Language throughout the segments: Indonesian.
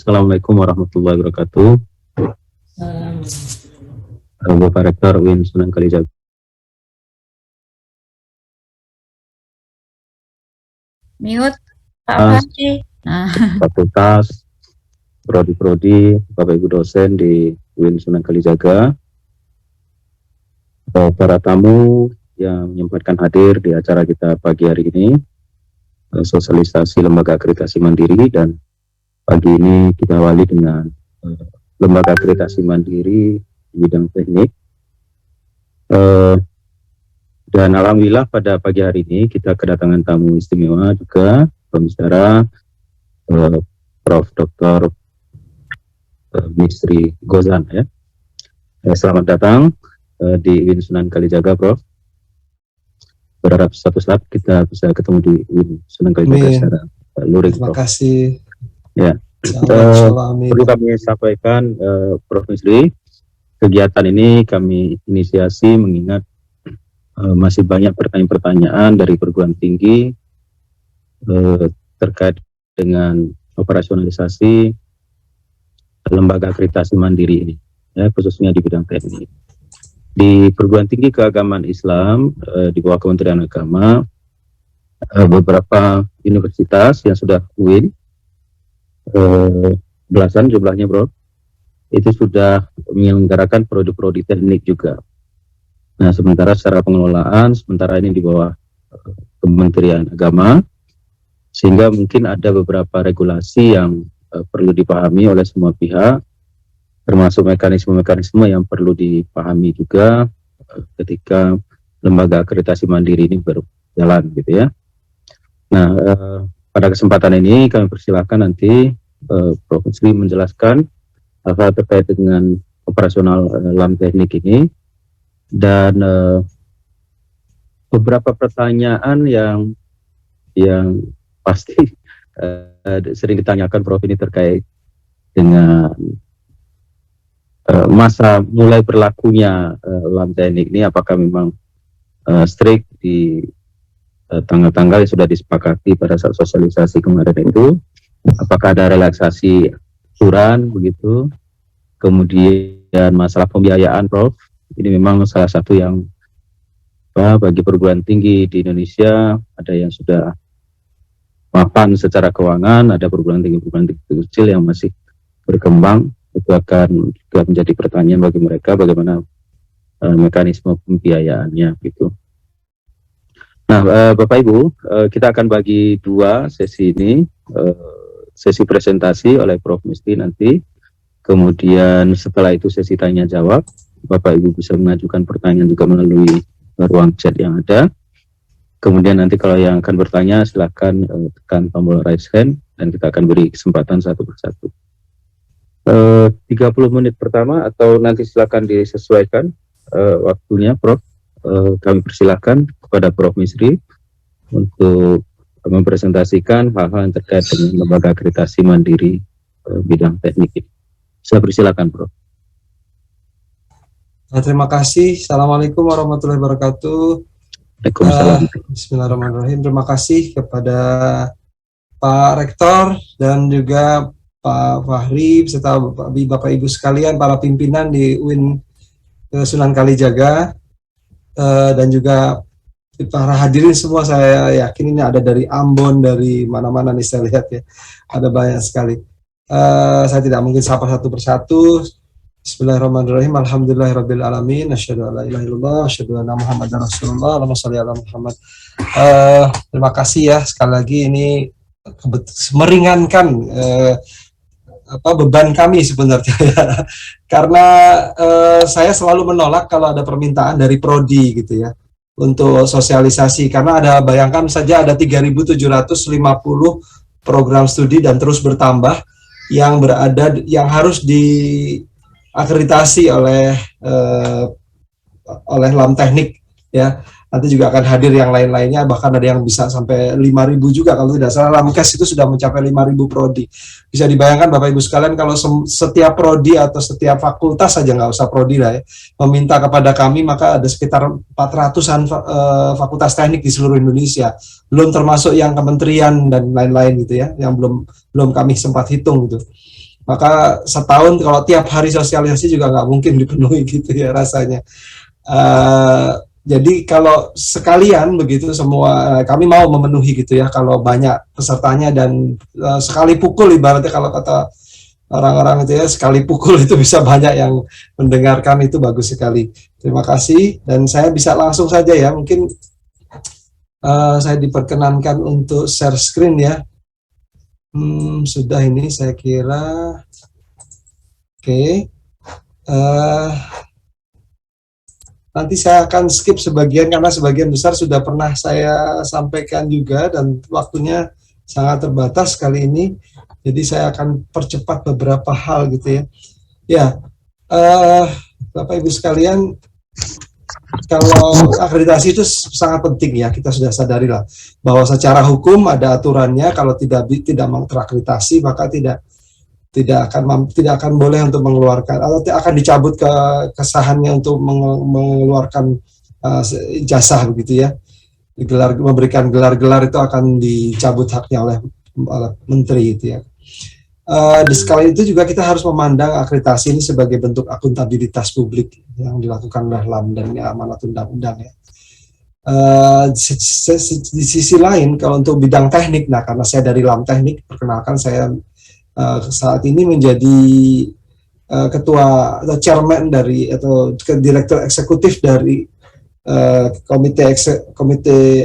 Assalamualaikum warahmatullahi wabarakatuh. Bapak Rektor UIN Sunan Kalijaga. Mute, Pak Fahri. Fakultas, prodi-prodi, Bapak Ibu dosen di UIN Sunan Kalijaga, para tamu yang menyempatkan hadir di acara kita pagi hari ini, sosialisasi lembaga akreditasi mandiri, dan pagi ini kita awali dengan lembaga akreditasi mandiri di bidang teknik. Dan alhamdulillah pada pagi hari ini kita kedatangan tamu istimewa juga, pembicara Prof. Dr. Misri Gozan ya. Selamat datang di UIN Sunan Kalijaga, Prof. Berharap suatu saat kita bisa ketemu di UIN Sunan Kalijaga secara luring, Prof. Terima kasih. Ya. Perlu kami sampaikan, Prof. Misri, kegiatan ini kami inisiasi mengingat masih banyak pertanyaan-pertanyaan dari perguruan tinggi terkait dengan operasionalisasi lembaga akreditasi mandiri ini, ya, khususnya di bidang teknik. Di perguruan tinggi keagamaan Islam di bawah Kementerian Agama, beberapa universitas yang sudah UIN, belasan jumlahnya, Bro, itu sudah menyelenggarakan prodi-prodi teknik juga. Nah, sementara secara pengelolaan, sementara ini di bawah Kementerian Agama, sehingga mungkin ada beberapa regulasi yang perlu dipahami oleh semua pihak, termasuk mekanisme-mekanisme yang perlu dipahami juga ketika lembaga akreditasi mandiri ini berjalan, gitu ya. Nah, pada kesempatan ini kami persilakan nanti Prof. Misri menjelaskan hal-hal terkait dengan operasional LAM teknik ini, dan beberapa pertanyaan yang pasti sering ditanyakan, Prof, ini terkait dengan masa mulai berlakunya LAM teknik ini, apakah memang strict di tanggal-tanggal yang sudah disepakati pada saat sosialisasi kemarin itu, apakah ada relaksasi aturan begitu, kemudian masalah pembiayaan, Prof. Ini memang salah satu yang bagi perguruan tinggi di Indonesia, ada yang sudah mapan secara keuangan, ada perguruan tinggi kecil yang masih berkembang. Itu akan juga menjadi pertanyaan bagi mereka, bagaimana mekanisme pembiayaannya gitu. Nah, Bapak Ibu, kita akan bagi dua sesi ini, sesi presentasi oleh Prof. Misri nanti, kemudian setelah itu sesi tanya jawab. Bapak Ibu bisa mengajukan pertanyaan juga melalui ruang chat yang ada. Kemudian nanti kalau yang akan bertanya silakan tekan tombol raise hand dan kita akan beri kesempatan satu persatu. 30 menit pertama atau nanti silakan disesuaikan waktunya, Prof. Kami persilakan kepada Prof. Misri untuk mempresentasikan hal-hal yang terkait dengan lembaga akreditasi mandiri bidang teknik ini. Saya persilakan, Prof. Terima kasih. Assalamualaikum warahmatullahi wabarakatuh. Waalaikumsalam. Bismillahirrahmanirrahim. Terima kasih kepada Pak Rektor dan juga Pak Fahri beserta Bapak Ibu sekalian, para pimpinan di UIN Sunan Kalijaga, dan juga para hadirin semua. Saya yakin ini ada dari Ambon, dari mana-mana nih saya lihat ya, ada banyak sekali. Saya tidak mungkin sapa satu persatu. Bismillahirrahmanirrahim. Alhamdulillahirabbil alamin. Asyhadu an la ilaha illallah, asyhadu anna Muhammadar Rasulullah. Allahumma shalli ala Muhammad. Terima kasih ya sekali lagi, ini meringankan beban kami sebenarnya ya. Karena saya selalu menolak kalau ada permintaan dari prodi gitu ya untuk sosialisasi, karena ada, bayangkan saja ada 3.750 program studi dan terus bertambah yang yang harus diakreditasi oleh LAM teknik ya. Nanti juga akan hadir yang lain-lainnya, bahkan ada yang bisa sampai 5.000 juga kalau tidak salah. LAMKES itu sudah mencapai 5.000 prodi. Bisa dibayangkan Bapak Ibu sekalian, kalau setiap prodi atau setiap fakultas saja, nggak usah prodi lah ya, meminta kepada kami, maka ada sekitar 400-an fakultas teknik di seluruh Indonesia. Belum termasuk yang kementerian dan lain-lain gitu ya, yang belum kami sempat hitung gitu. Maka setahun kalau tiap hari sosialisasi juga nggak mungkin dipenuhi gitu ya rasanya. Jadi kalau sekalian begitu semua kami mau memenuhi gitu ya kalau banyak pesertanya dan sekali pukul ibaratnya kalau kata orang-orang itu ya sekali pukul itu bisa banyak yang mendengarkan itu bagus sekali. Terima kasih dan saya bisa langsung saja ya mungkin saya diperkenankan untuk share screen ya. Sudah ini saya kira. Oke. Nanti saya akan skip sebagian karena sebagian besar sudah pernah saya sampaikan juga dan waktunya sangat terbatas kali ini. Jadi saya akan percepat beberapa hal gitu ya. Ya, Bapak Ibu sekalian, kalau akreditasi itu sangat penting ya, kita sudah sadari lah bahwa secara hukum ada aturannya, kalau tidak terakreditasi maka tidak akan boleh untuk mengeluarkan atau akan dicabut kesahannya untuk mengeluarkan ijazah begitu ya. Memberikan gelar-gelar itu akan dicabut haknya oleh menteri itu ya. Di skala itu juga kita harus memandang akreditasi ini sebagai bentuk akuntabilitas publik yang dilakukan oleh LAM dan amanat undang-undang ya. Di sisi lain kalau untuk bidang teknik, nah karena saya dari LAM teknik, perkenalkan saya saat ini menjadi ketua atau chairman dari atau direktur eksekutif dari komite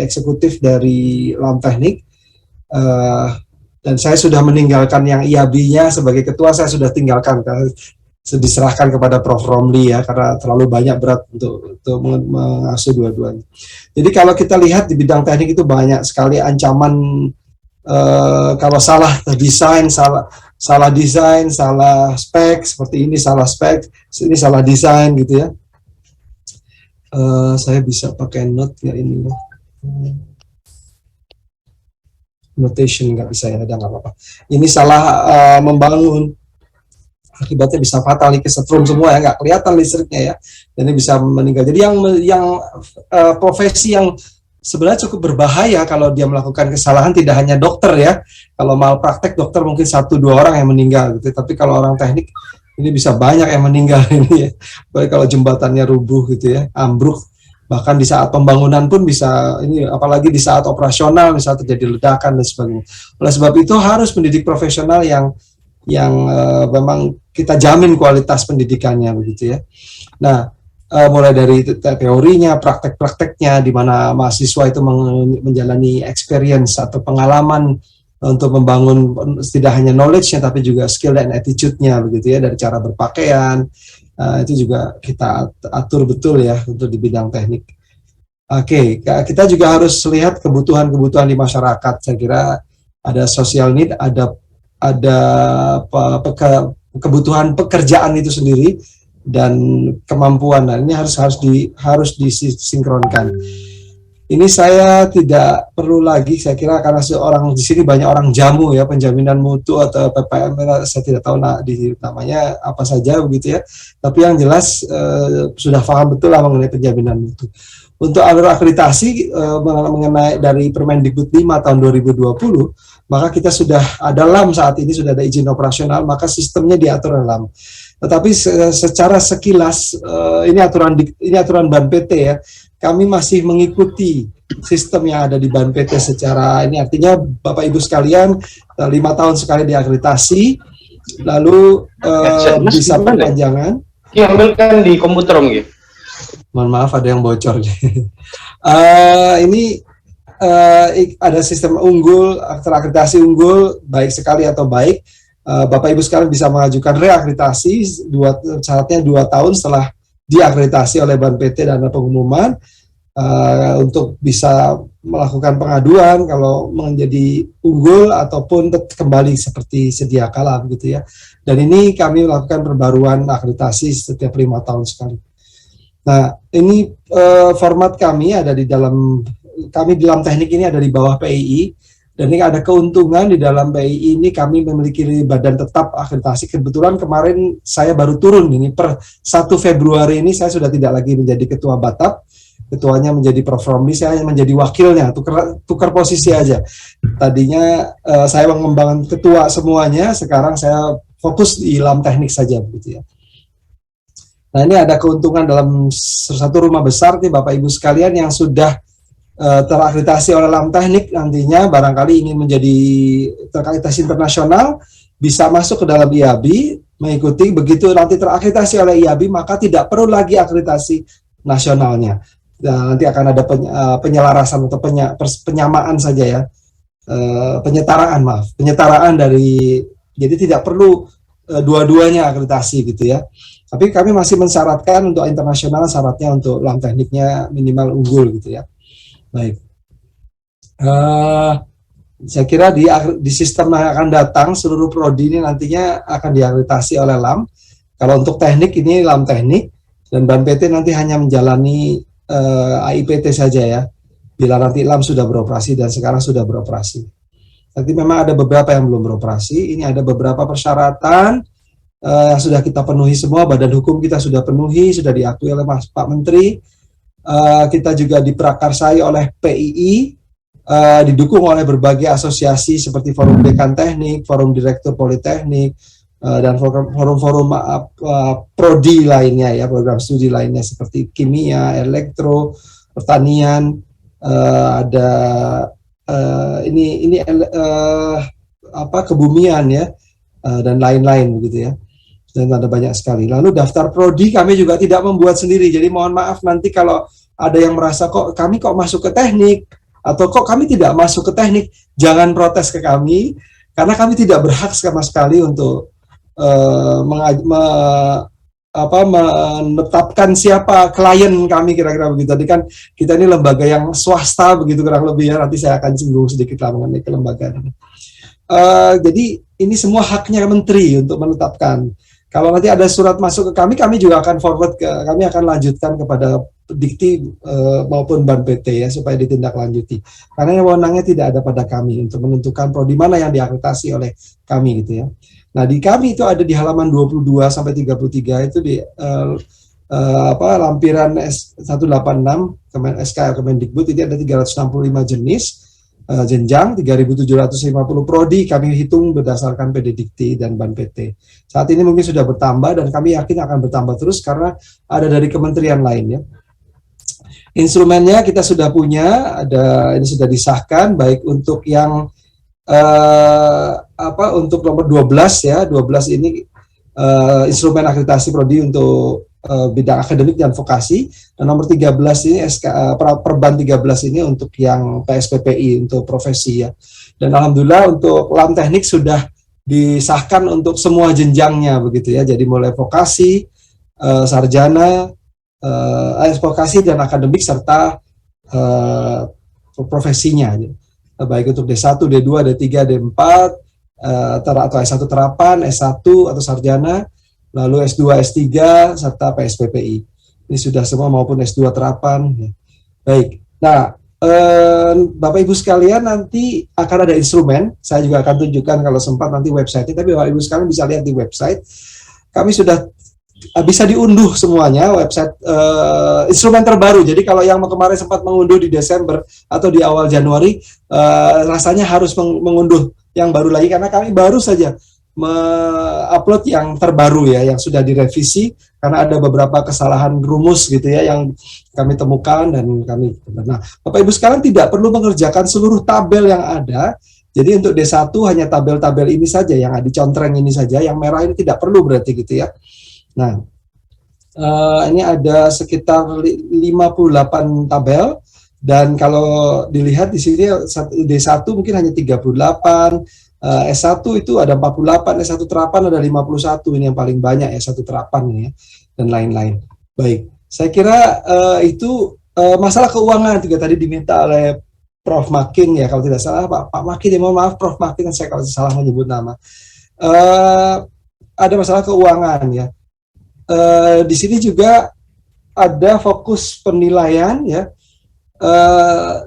eksekutif dari LAM teknik. Dan saya sudah meninggalkan yang IAB-nya sebagai ketua, saya sudah tinggalkan karena diserahkan kepada Prof. Romli ya karena terlalu banyak berat untuk mengasuh dua-duanya. Jadi kalau kita lihat di bidang teknik itu banyak sekali ancaman. Kalau salah desain, salah desain, salah spek seperti ini, salah spek, ini salah desain gitu ya. Saya bisa pakai note ya ini ya. Notation nggak bisa ya, nggak apa-apa. Ini salah membangun, akibatnya bisa fatal, kesetrum semua ya, nggak kelihatan listriknya ya, dan ini bisa meninggal. Jadi yang profesi yang sebenarnya cukup berbahaya kalau dia melakukan kesalahan tidak hanya dokter ya. Kalau malpraktek dokter mungkin 1-2 orang yang meninggal gitu. Tapi kalau orang teknik ini bisa banyak yang meninggal ini ya. Baik kalau jembatannya rubuh gitu ya, ambruk. Bahkan di saat pembangunan pun bisa ini, apalagi di saat operasional misalnya terjadi ledakan dan sebagainya. Oleh sebab itu harus pendidik profesional yang memang kita jamin kualitas pendidikannya begitu ya. Nah, mulai dari teorinya, praktek-prakteknya, di mana mahasiswa itu menjalani experience atau pengalaman untuk membangun tidak hanya knowledge-nya tapi juga skill dan attitude-nya begitu ya, dari cara berpakaian, itu juga kita atur betul ya untuk di bidang teknik. Oke, kita juga harus lihat kebutuhan-kebutuhan di masyarakat. Saya kira ada social need, ada kebutuhan pekerjaan itu sendiri dan kemampuan. Nah, ini harus disinkronkan. Ini saya tidak perlu lagi, saya kira karena seorang di sini banyak orang jamu ya, penjaminan mutu atau PPM, saya tidak tahu namanya apa saja begitu ya. Tapi yang jelas sudah paham betul lah mengenai penjaminan mutu. Untuk alur akreditasi mengenai dari Permendikbud 5 tahun 2020, maka kita sudah ada LAM saat ini, sudah ada izin operasional, maka sistemnya diatur oleh LAM. Tetapi secara sekilas ini aturan Ban PT ya. Kami masih mengikuti sistem yang ada di Ban PT secara ini, artinya Bapak Ibu sekalian 5 tahun sekali diakreditasi, lalu bisa perpanjangan. Ambilkan di komputer mungkin. Mohon maaf ada yang bocor. Ini ada sistem unggul, terakreditasi unggul, baik sekali atau baik. Bapak Ibu sekalian bisa mengajukan reakreditasi, syaratnya 2 tahun setelah diakreditasi oleh Ban PT dan pengumuman, untuk bisa melakukan pengaduan kalau menjadi unggul ataupun kembali seperti sedia kala begitu ya. Dan ini kami melakukan perbaruan akreditasi setiap 5 tahun sekali. Nah, ini format kami ada di dalam teknik ini ada di bawah PII. Dan ini ada keuntungan di dalam PII ini, kami memiliki badan tetap akreditasi. Kebetulan kemarin saya baru turun ini per 1 Februari ini saya sudah tidak lagi menjadi ketua Batap, ketuanya menjadi Prof. Romli, saya menjadi wakilnya, tukar posisi aja. Tadinya saya mengembangkan ketua semuanya, sekarang saya fokus di LAM teknik saja begitu ya. Nah, ini ada keuntungan dalam satu rumah besar nih Bapak Ibu sekalian yang sudah terakreditasi oleh LAM teknik, nantinya barangkali ingin menjadi terakreditasi internasional, bisa masuk ke dalam IABI, mengikuti. Begitu nanti terakreditasi oleh IABI, maka tidak perlu lagi akreditasi nasionalnya. Nah, nanti akan ada penyelarasan atau penyamaan saja ya, penyetaraan dari, jadi tidak perlu dua-duanya akreditasi gitu ya. Tapi kami masih mensyaratkan untuk internasional, syaratnya untuk LAM tekniknya minimal unggul gitu ya. Baik, saya kira di sistem yang akan datang seluruh prodi ini nantinya akan diakreditasi oleh LAM. Kalau untuk teknik ini LAM teknik, dan BAN PT nanti hanya menjalani AIPT saja ya, bila nanti LAM sudah beroperasi dan sekarang sudah beroperasi. Nanti memang ada beberapa yang belum beroperasi, ini ada beberapa persyaratan yang sudah kita penuhi semua, badan hukum kita sudah penuhi, sudah diakui oleh Pak Menteri. Kita juga diprakarsai oleh PII, didukung oleh berbagai asosiasi seperti Forum Dekan Teknik, Forum Direktur Politeknik, dan forum-forum prodi lainnya ya, program studi lainnya seperti kimia, elektro, pertanian, ada kebumian ya, dan lain-lain begitu ya. Dan ada banyak sekali. Lalu daftar prodi kami juga tidak membuat sendiri. Jadi mohon maaf nanti kalau ada yang merasa kok kami kok masuk ke teknik atau kok kami tidak masuk ke teknik, jangan protes ke kami karena kami tidak berhak sama sekali untuk menetapkan siapa klien kami kira-kira begitu. Tadi kan kita ini lembaga yang swasta begitu kurang lebih ya. Nanti saya akan singgung sedikit lah mengenai kelembagaan ini. Jadi ini semua haknya menteri untuk menetapkan. Kalau nanti ada surat masuk ke kami juga akan forward kami akan lanjutkan kepada Dikti maupun BAN PT ya supaya ditindaklanjuti. Karena wewenangnya tidak ada pada kami untuk menentukan prodi mana yang diakreditasi oleh kami gitu ya. Nah, di kami itu ada di halaman 22 sampai 33 itu di lampiran S186 SK Kemendikbud ini ada 365 jenis jenjang, 3.750 prodi kami hitung berdasarkan PD Dikti dan BAN PT. Saat ini mungkin sudah bertambah dan kami yakin akan bertambah terus karena ada dari kementerian lain ya. Instrumennya kita sudah punya, ini sudah disahkan baik untuk yang untuk nomor 12 ya, 12 ini instrumen akreditasi prodi untuk bidang akademik dan vokasi, dan nomor 13 ini Perban 13 ini untuk yang PSPPI untuk profesi ya. Dan alhamdulillah untuk LAM teknik sudah disahkan untuk semua jenjangnya begitu ya. Jadi mulai vokasi, sarjana, vokasi dan akademik serta profesinya. Baik untuk D1, D2, D3, D4 atau S1 terapan, S1 atau sarjana, lalu S2, S3, serta PSPPI. Ini sudah semua maupun S2 terapan. Baik, nah Bapak Ibu sekalian nanti akan ada instrumen, saya juga akan tunjukkan kalau sempat nanti website-nya, tapi Bapak Ibu sekalian bisa lihat di website. Kami sudah bisa diunduh semuanya, website instrumen terbaru. Jadi kalau yang kemarin sempat mengunduh di Desember atau di awal Januari, rasanya harus mengunduh yang baru lagi, karena kami baru saja upload yang terbaru ya, yang sudah direvisi karena ada beberapa kesalahan rumus gitu ya yang kami temukan dan kami. Nah, Bapak Ibu sekalian tidak perlu mengerjakan seluruh tabel yang ada. Jadi untuk D1 hanya tabel-tabel ini saja yang dicontreng ini saja, yang merah ini tidak perlu berarti gitu ya. Nah, ini ada sekitar 58 tabel dan kalau dilihat di sini D1 mungkin hanya 38. S1 itu ada 48, S1 terapan ada 51, ini yang paling banyak S1 terapan ini ya, dan lain-lain. Baik, saya kira itu masalah keuangan juga tadi diminta oleh Prof. Makin ya, kalau tidak salah Pak Makin ya, mohon maaf Prof. Makin saya kalau salah menyebut nama. Ada masalah keuangan ya. Di sini juga ada fokus penilaian ya.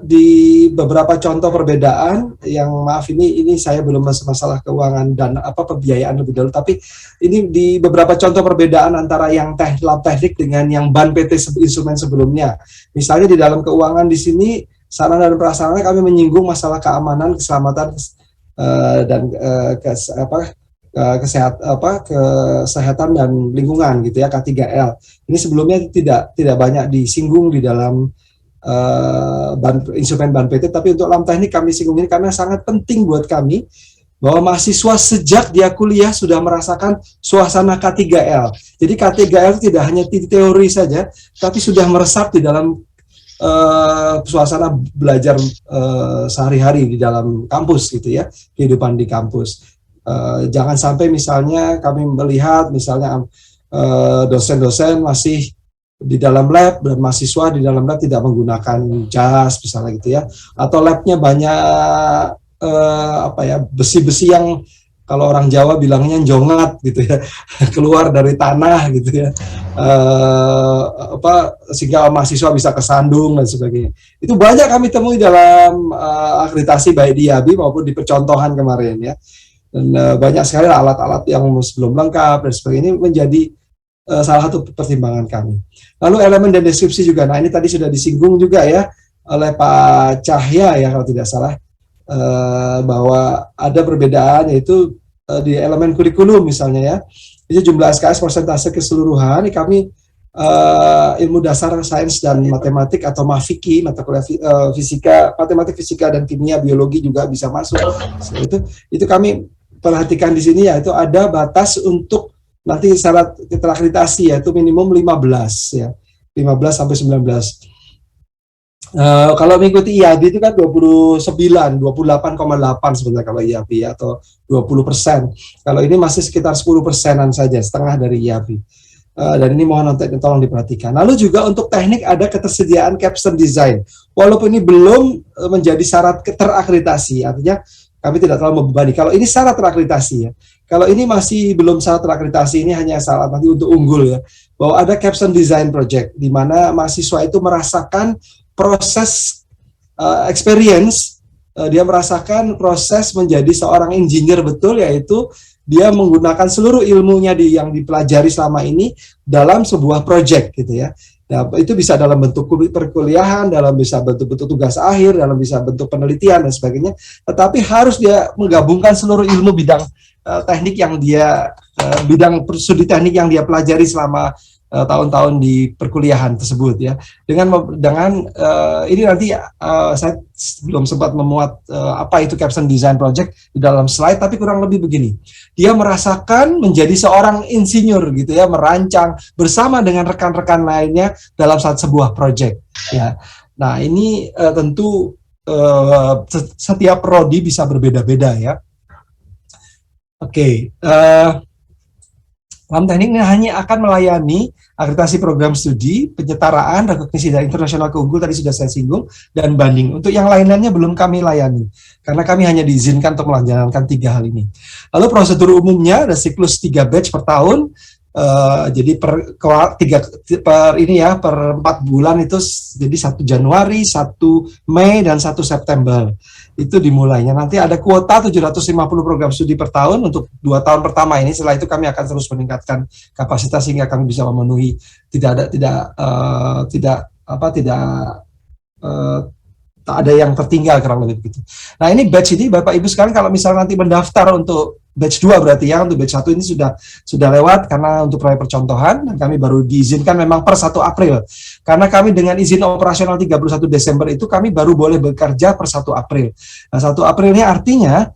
Di beberapa contoh perbedaan yang maaf ini saya belum masalah keuangan dan pembiayaan lebih dahulu, tapi ini di beberapa contoh perbedaan antara yang LAM teknik dengan yang BAN PT instrumen sebelumnya. Misalnya di dalam keuangan di sini sarana dan prasarana kami menyinggung masalah keamanan, keselamatan dan kesehatan dan lingkungan gitu ya, K3L. Ini sebelumnya tidak banyak disinggung di dalam instrumen BANPT, tapi untuk LAM teknik kami singgung ini karena sangat penting buat kami bahwa mahasiswa sejak dia kuliah sudah merasakan suasana K3L. Jadi K3L tidak hanya teori saja, tapi sudah meresap di dalam suasana belajar sehari-hari di dalam kampus gitu ya, kehidupan di kampus. Jangan sampai misalnya kami melihat misalnya dosen-dosen masih di dalam lab dan mahasiswa di dalam lab tidak menggunakan jas misalnya gitu ya, atau labnya banyak besi-besi yang kalau orang Jawa bilangnya jongat gitu ya, keluar dari tanah gitu ya, sehingga mahasiswa bisa kesandung dan sebagainya. Itu banyak kami temui dalam akreditasi baik di IABI maupun di percontohan kemarin ya. Dan banyak sekali alat-alat yang belum lengkap dan sebagainya. Ini menjadi salah satu pertimbangan kami. Lalu elemen dan deskripsi juga. Nah ini tadi sudah disinggung juga ya oleh Pak Cahya ya kalau tidak salah, bahwa ada perbedaan yaitu di elemen kurikulum misalnya ya. Itu jumlah SKS persentase keseluruhan. Ini kami ilmu dasar sains dan matematik atau MAFIKI, mata kuliah fisika, matematik, fisika dan kimia, biologi juga bisa masuk. Itu kami perhatikan di sini ya, itu ada batas untuk nanti syarat terakreditasi yaitu minimum 15 ya. 15 sampai 19. Kalau mengikuti IAB itu kan 28,8 sebenarnya kalau IAB ya, atau 20%. Kalau ini masih sekitar 10%-an saja, setengah dari IAB. Dan ini mohon untuk tolong diperhatikan. Lalu juga untuk teknik ada ketersediaan capstone design. Walaupun ini belum menjadi syarat terakreditasi, artinya kami tidak terlalu membebani. Kalau ini syarat terakreditasi ya. Kalau ini masih belum syarat terakreditasi, ini hanya syarat nanti untuk unggul ya. Bahwa ada capstone design project di mana mahasiswa itu merasakan proses experience, dia merasakan proses menjadi seorang engineer betul, yaitu dia menggunakan seluruh ilmunya yang dipelajari selama ini dalam sebuah project gitu ya. Nah, itu bisa dalam bentuk perkuliahan, dalam bisa bentuk tugas akhir, dalam bisa bentuk penelitian dan sebagainya. Tetapi harus dia menggabungkan seluruh ilmu bidang teknik yang dia bidang studi teknik yang dia pelajari selama tahun-tahun di perkuliahan tersebut ya. Dengan ini nanti saya belum sempat memuat apa itu capstone design project di dalam slide, tapi kurang lebih begini. Dia merasakan menjadi seorang insinyur gitu ya, merancang bersama dengan rekan-rekan lainnya dalam sebuah project ya. Nah, ini tentu setiap prodi bisa berbeda-beda ya. Oke, LAM teknik ini hanya akan melayani akreditasi program studi, penyetaraan, rekognisi dan internasional keunggul tadi sudah saya singgung, dan banding. Untuk yang lain-lainnya belum kami layani, karena kami hanya diizinkan untuk melaksanakan 3 hal ini. Lalu prosedur umumnya ada siklus 3 batch per tahun, jadi per 4 bulan itu, jadi 1 Januari, 1 Mei, dan 1 September. Itu dimulainya. Nanti ada kuota 750 program studi per tahun untuk 2 tahun pertama ini. Setelah itu kami akan terus meningkatkan kapasitas sehingga kami bisa memenuhi tak ada yang tertinggal kurang lebih begitu. Nah, ini batch ini Bapak Ibu sekalian kalau misalnya nanti mendaftar untuk batch 2 berarti ya, untuk batch 1 ini sudah lewat karena untuk proyek percontohan, dan kami baru diizinkan memang per 1 April. Karena kami dengan izin operasional 31 Desember itu kami baru boleh bekerja per 1 April. Nah, 1 April ini artinya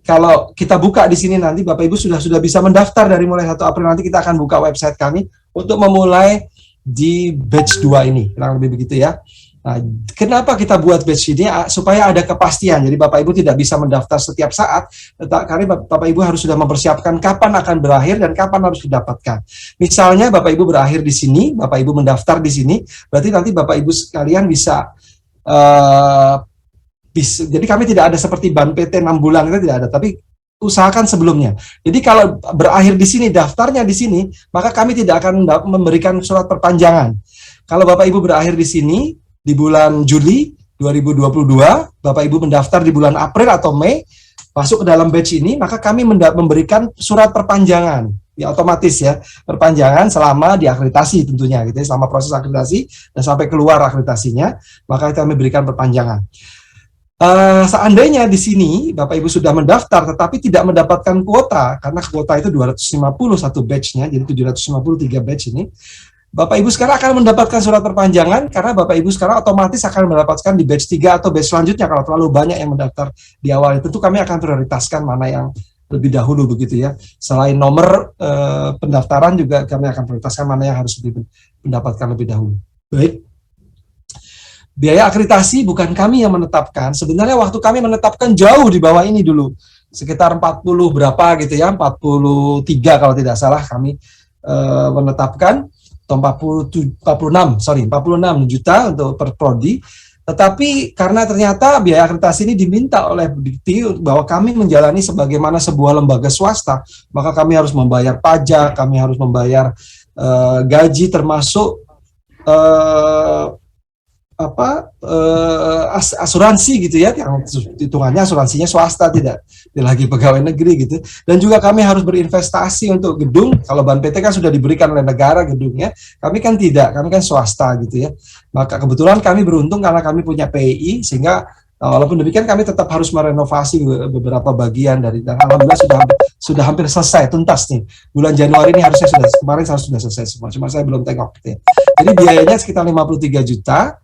kalau kita buka di sini nanti Bapak Ibu sudah bisa mendaftar dari mulai 1 April. Nanti kita akan buka website kami untuk memulai di batch 2 ini, kurang lebih begitu ya. Nah, kenapa kita buat batch ini? Supaya ada kepastian. Jadi Bapak Ibu tidak bisa mendaftar setiap saat, karena Bapak Ibu harus sudah mempersiapkan kapan akan berakhir dan kapan harus didapatkan. Misalnya Bapak Ibu berakhir di sini, Bapak Ibu mendaftar di sini, berarti nanti Bapak Ibu sekalian bisa jadi kami tidak ada seperti BANPT 6 bulan, itu tidak ada, tapi usahakan sebelumnya. Jadi kalau berakhir di sini, daftarnya di sini, maka kami tidak akan memberikan surat perpanjangan. Kalau Bapak Ibu berakhir di sini di bulan Juli 2022, Bapak Ibu mendaftar di bulan April atau Mei, masuk ke dalam batch ini, maka kami memberikan surat perpanjangan, ya otomatis ya, perpanjangan selama diakreditasi tentunya, gitu ya, selama proses akreditasi dan sampai keluar akreditasinya, maka kami berikan perpanjangan. Seandainya di sini Bapak Ibu sudah mendaftar tetapi tidak mendapatkan kuota, karena kuota itu 250 satu batch-nya, jadi 753 batch ini, Bapak Ibu sekarang akan mendapatkan surat perpanjangan karena Bapak Ibu sekarang otomatis akan mendapatkan di batch 3 atau batch selanjutnya kalau terlalu banyak yang mendaftar di awal. Tentu kami akan prioritaskan mana yang lebih dahulu begitu ya. Selain nomor pendaftaran juga kami akan prioritaskan mana yang harus mendapatkan lebih dahulu. Baik. Biaya akreditasi bukan kami yang menetapkan. Sebenarnya waktu kami menetapkan jauh di bawah ini dulu. Sekitar 40 berapa gitu ya, 43 kalau tidak salah kami menetapkan, atau 46 juta untuk per prodi. Tetapi karena ternyata biaya akreditasi ini diminta oleh Dikti bahwa kami menjalani sebagaimana sebuah lembaga swasta, maka kami harus membayar pajak, kami harus membayar gaji termasuk asuransi gitu ya, yang hitungannya asuransinya swasta, tidak lagi pegawai negeri gitu. Dan juga kami harus berinvestasi untuk gedung. Kalau Ban PT kan sudah diberikan oleh negara gedungnya, kami kan tidak, kami kan swasta gitu ya. Maka kebetulan kami beruntung karena kami punya PI, sehingga walaupun demikian kami tetap harus merenovasi beberapa bagian dari, dan alhamdulillah sudah hampir selesai tuntas nih. Bulan Januari ini harusnya kemarin sudah selesai semua, cuma saya belum tengok gitu ya. Jadi biayanya sekitar 53 juta.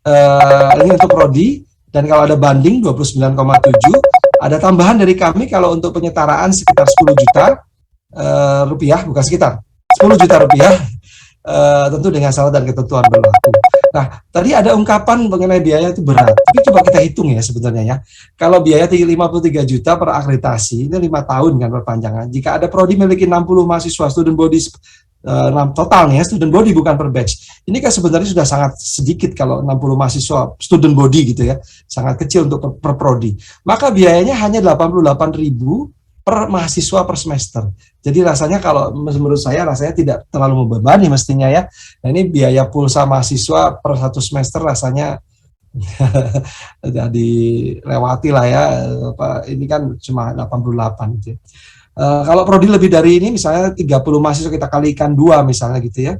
Ini untuk prodi, dan kalau ada banding 29,7, ada tambahan dari kami kalau untuk penyetaraan sekitar 10 juta rupiah, bukan sekitar 10 juta rupiah, tentu dengan syarat dan ketentuan berlaku. Nah, tadi ada ungkapan mengenai biaya itu berat, tapi coba kita hitung ya sebenarnya ya. Kalau biaya 53 juta per akreditasi, ini 5 tahun kan perpanjangan. Jika ada prodi memiliki 60 mahasiswa, student body totalnya student body bukan per batch. Ini kan sebenarnya sudah sangat sedikit kalau 60 mahasiswa student body gitu ya. Sangat kecil untuk per prodi. Maka biayanya hanya 88.000 per mahasiswa per semester. Jadi rasanya kalau menurut saya rasanya tidak terlalu membebani mestinya ya. Nah, ini biaya pulsa mahasiswa per satu semester rasanya sudah dilewati lah ya. Ini kan cuma 88 gitu ya. Kalau prodi lebih dari ini, misalnya 30 mahasiswa kita kalikan 2 misalnya gitu ya,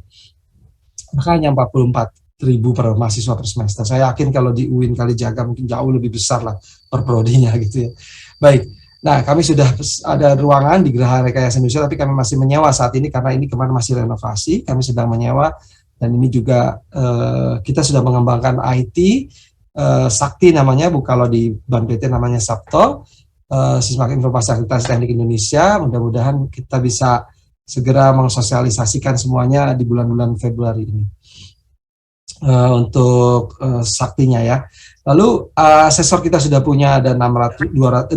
maka hanya 44.000 per mahasiswa per semester. Saya yakin kalau di UIN Kalijaga mungkin jauh lebih besar lah per prodinya gitu ya. Baik, nah kami sudah ada ruangan di Geraha Rekayasa Indonesia, tapi kami masih menyewa saat ini karena ini kemarin masih renovasi, kami sedang menyewa, dan ini juga kita sudah mengembangkan IT, Sakti namanya, kalau di Ban PT namanya Sabto, Sistem Informasi Akreditasi Teknik Indonesia. Mudah-mudahan kita bisa segera mensosialisasikan semuanya di bulan-bulan Februari ini untuk saktinya ya. Lalu asesor kita sudah punya ada 264,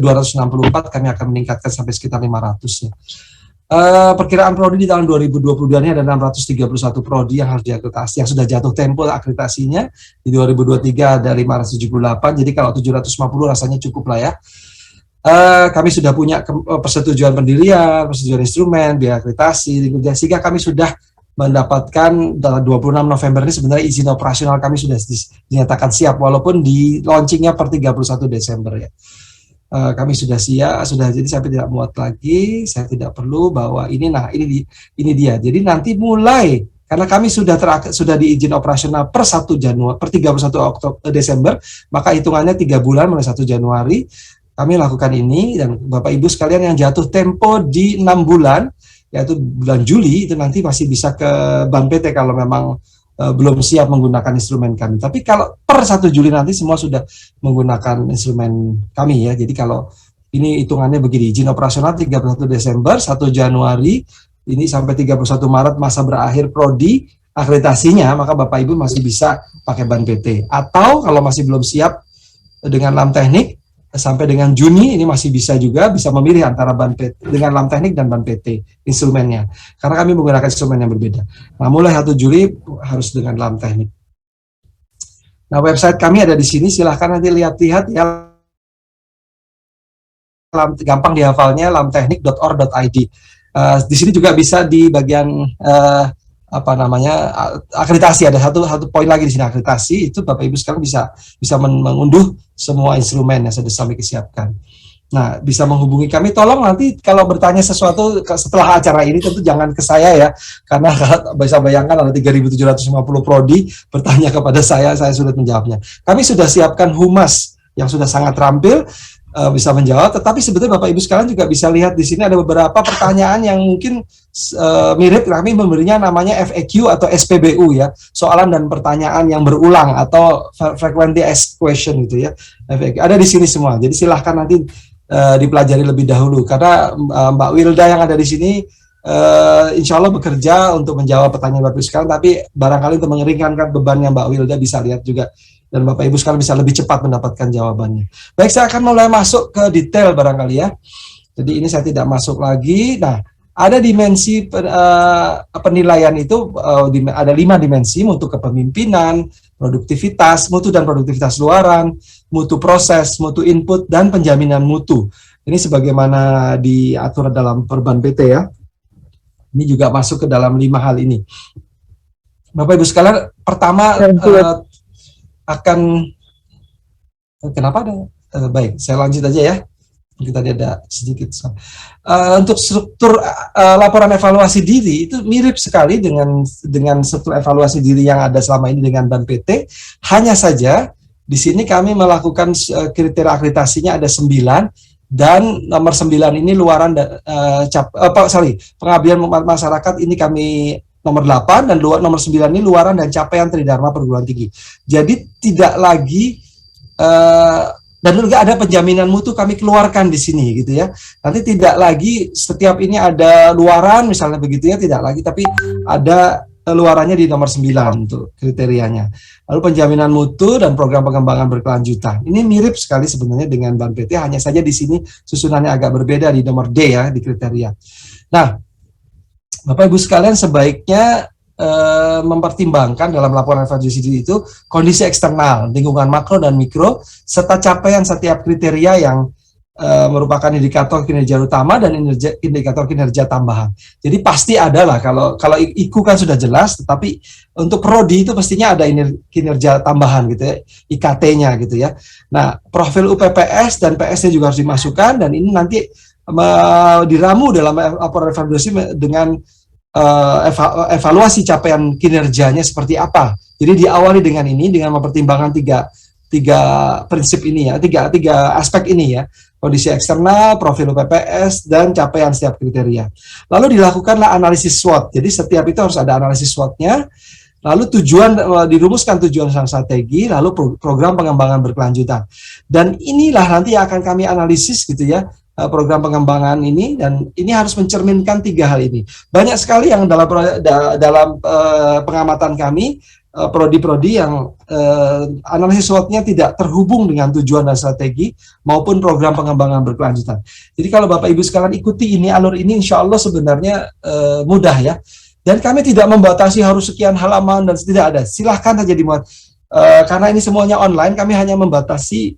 kami akan meningkatkan sampai sekitar 500 ya. Perkiraan prodi di tahun 2022 ini ada 631 prodi yang harus diakreditasi, yang sudah jatuh tempo akreditasinya. Di 2023 ada 578, jadi kalau 750 rasanya cukup lah ya. Kami sudah punya persetujuan pendirian, persetujuan instrumen, biaya akreditasi, sehingga kami sudah mendapatkan dalam 26 November ini sebenarnya izin operasional kami sudah dinyatakan siap, walaupun di launchingnya per 31 Desember ya. Kami sudah siap, jadi saya tidak muat lagi, saya tidak perlu bahwa ini dia. Jadi nanti mulai, karena kami sudah diizin operasional per 1 Januari, per 31 Desember, maka hitungannya 3 bulan mulai 1 Januari, kami lakukan ini. Dan Bapak Ibu sekalian yang jatuh tempo di 6 bulan, yaitu bulan Juli, itu nanti masih bisa ke Ban PT kalau memang belum siap menggunakan instrumen kami. Tapi kalau per 1 Juli nanti semua sudah menggunakan instrumen kami ya. Jadi kalau ini hitungannya begini, izin operasional 31 Desember, 1 Januari, ini sampai 31 Maret masa berakhir prodi akreditasinya, maka Bapak Ibu masih bisa pakai Ban PT. Atau kalau masih belum siap dengan LAM teknik, sampai dengan Juni ini masih bisa memilih antara Ban PT dengan LAM teknik dan Ban PT instrumennya, karena kami menggunakan instrumen yang berbeda. Nah, mulai 1 Juli harus dengan LAM teknik. Nah, website kami ada di sini, silahkan nanti lihat-lihat ya, gampang dihafalnya, lamteknik.or.id. Di sini juga bisa di bagian akreditasi, ada satu poin lagi di sini, akreditasi. Itu Bapak Ibu sekarang bisa mengunduh semua instrumen yang sudah kami siapkan. Nah, bisa menghubungi kami. Tolong nanti kalau bertanya sesuatu setelah acara ini tentu jangan ke saya ya, karena bisa bayangkan ada 3.750 prodi bertanya kepada saya sulit menjawabnya. Kami sudah siapkan humas yang sudah sangat terampil bisa menjawab. Tetapi sebetulnya Bapak Ibu sekalian juga bisa lihat di sini ada beberapa pertanyaan yang mungkin mirip, kami memberinya namanya FAQ atau SPBU ya, soalan dan pertanyaan yang berulang atau frequently asked question gitu ya. FAQ ada di sini semua. Jadi silahkan nanti dipelajari lebih dahulu karena Mbak Wilda yang ada di sini insya Allah bekerja untuk menjawab pertanyaan Bapak Ibu sekalian, tapi barangkali untuk mengeringankan bebannya Mbak Wilda bisa lihat juga dan Bapak Ibu sekalian bisa lebih cepat mendapatkan jawabannya. Baik, saya akan mulai masuk ke detail barangkali ya. Jadi ini saya tidak masuk lagi. Nah, ada dimensi penilaian itu ada 5 dimensi: mutu kepemimpinan, produktivitas, mutu dan produktivitas luaran, mutu proses, mutu input, dan penjaminan mutu. Ini sebagaimana diatur dalam Perban PT ya. Ini juga masuk ke dalam 5 hal ini. Bapak Ibu sekalian, pertama akan kenapa ada baik, saya lanjut aja ya. Kita ada sedikit untuk struktur laporan evaluasi diri itu mirip sekali dengan struktur evaluasi diri yang ada selama ini dengan Ban PT. Hanya saja di sini kami melakukan kriteria akreditasinya ada 9 dan nomor 9 ini luaran pengabdian masyarakat ini kami nomor 8 dan nomor 9 ini luaran dan capaian tridharma perguruan tinggi. Jadi tidak lagi dan juga ada penjaminan mutu kami keluarkan di sini gitu ya. Nanti tidak lagi setiap ini ada luaran misalnya begitu ya, tidak lagi, tapi ada luarannya di nomor 9 untuk kriterianya. Lalu penjaminan mutu dan program pengembangan berkelanjutan. Ini mirip sekali sebenarnya dengan Ban PT, hanya saja di sini susunannya agak berbeda di nomor D ya di kriteria. Nah, Bapak Ibu sekalian sebaiknya mempertimbangkan dalam laporan evaluasi diri itu kondisi eksternal, lingkungan makro dan mikro, serta capaian setiap kriteria yang merupakan indikator kinerja utama dan indikator kinerja tambahan. Jadi pasti ada lah, kalau IKU kan sudah jelas, tetapi untuk prodi itu pastinya ada kinerja tambahan gitu ya, IKT-nya gitu ya. Nah, profil UPPS dan PS-nya juga harus dimasukkan, dan ini nanti diramu dalam laporan evaluasi dengan evaluasi capaian kinerjanya seperti apa. Jadi diawali dengan ini, dengan mempertimbangkan tiga prinsip ini ya, tiga aspek ini ya, kondisi eksternal, profil UPPS, dan capaian setiap kriteria. Lalu dilakukanlah analisis SWOT. Jadi setiap itu harus ada analisis SWOT-nya. Lalu dirumuskan tujuan dan strategi, lalu program pengembangan berkelanjutan. Dan inilah nanti yang akan kami analisis gitu ya, program pengembangan ini, dan ini harus mencerminkan 3 hal ini. Banyak sekali yang dalam pengamatan kami prodi-prodi yang analisis SWOT-nya tidak terhubung dengan tujuan dan strategi maupun program pengembangan berkelanjutan. Jadi kalau Bapak Ibu sekalian ikuti ini, alur ini insya Allah sebenarnya mudah ya. Dan kami tidak membatasi harus sekian halaman dan tidak ada. Silahkan saja dimuat. Karena ini semuanya online, kami hanya membatasi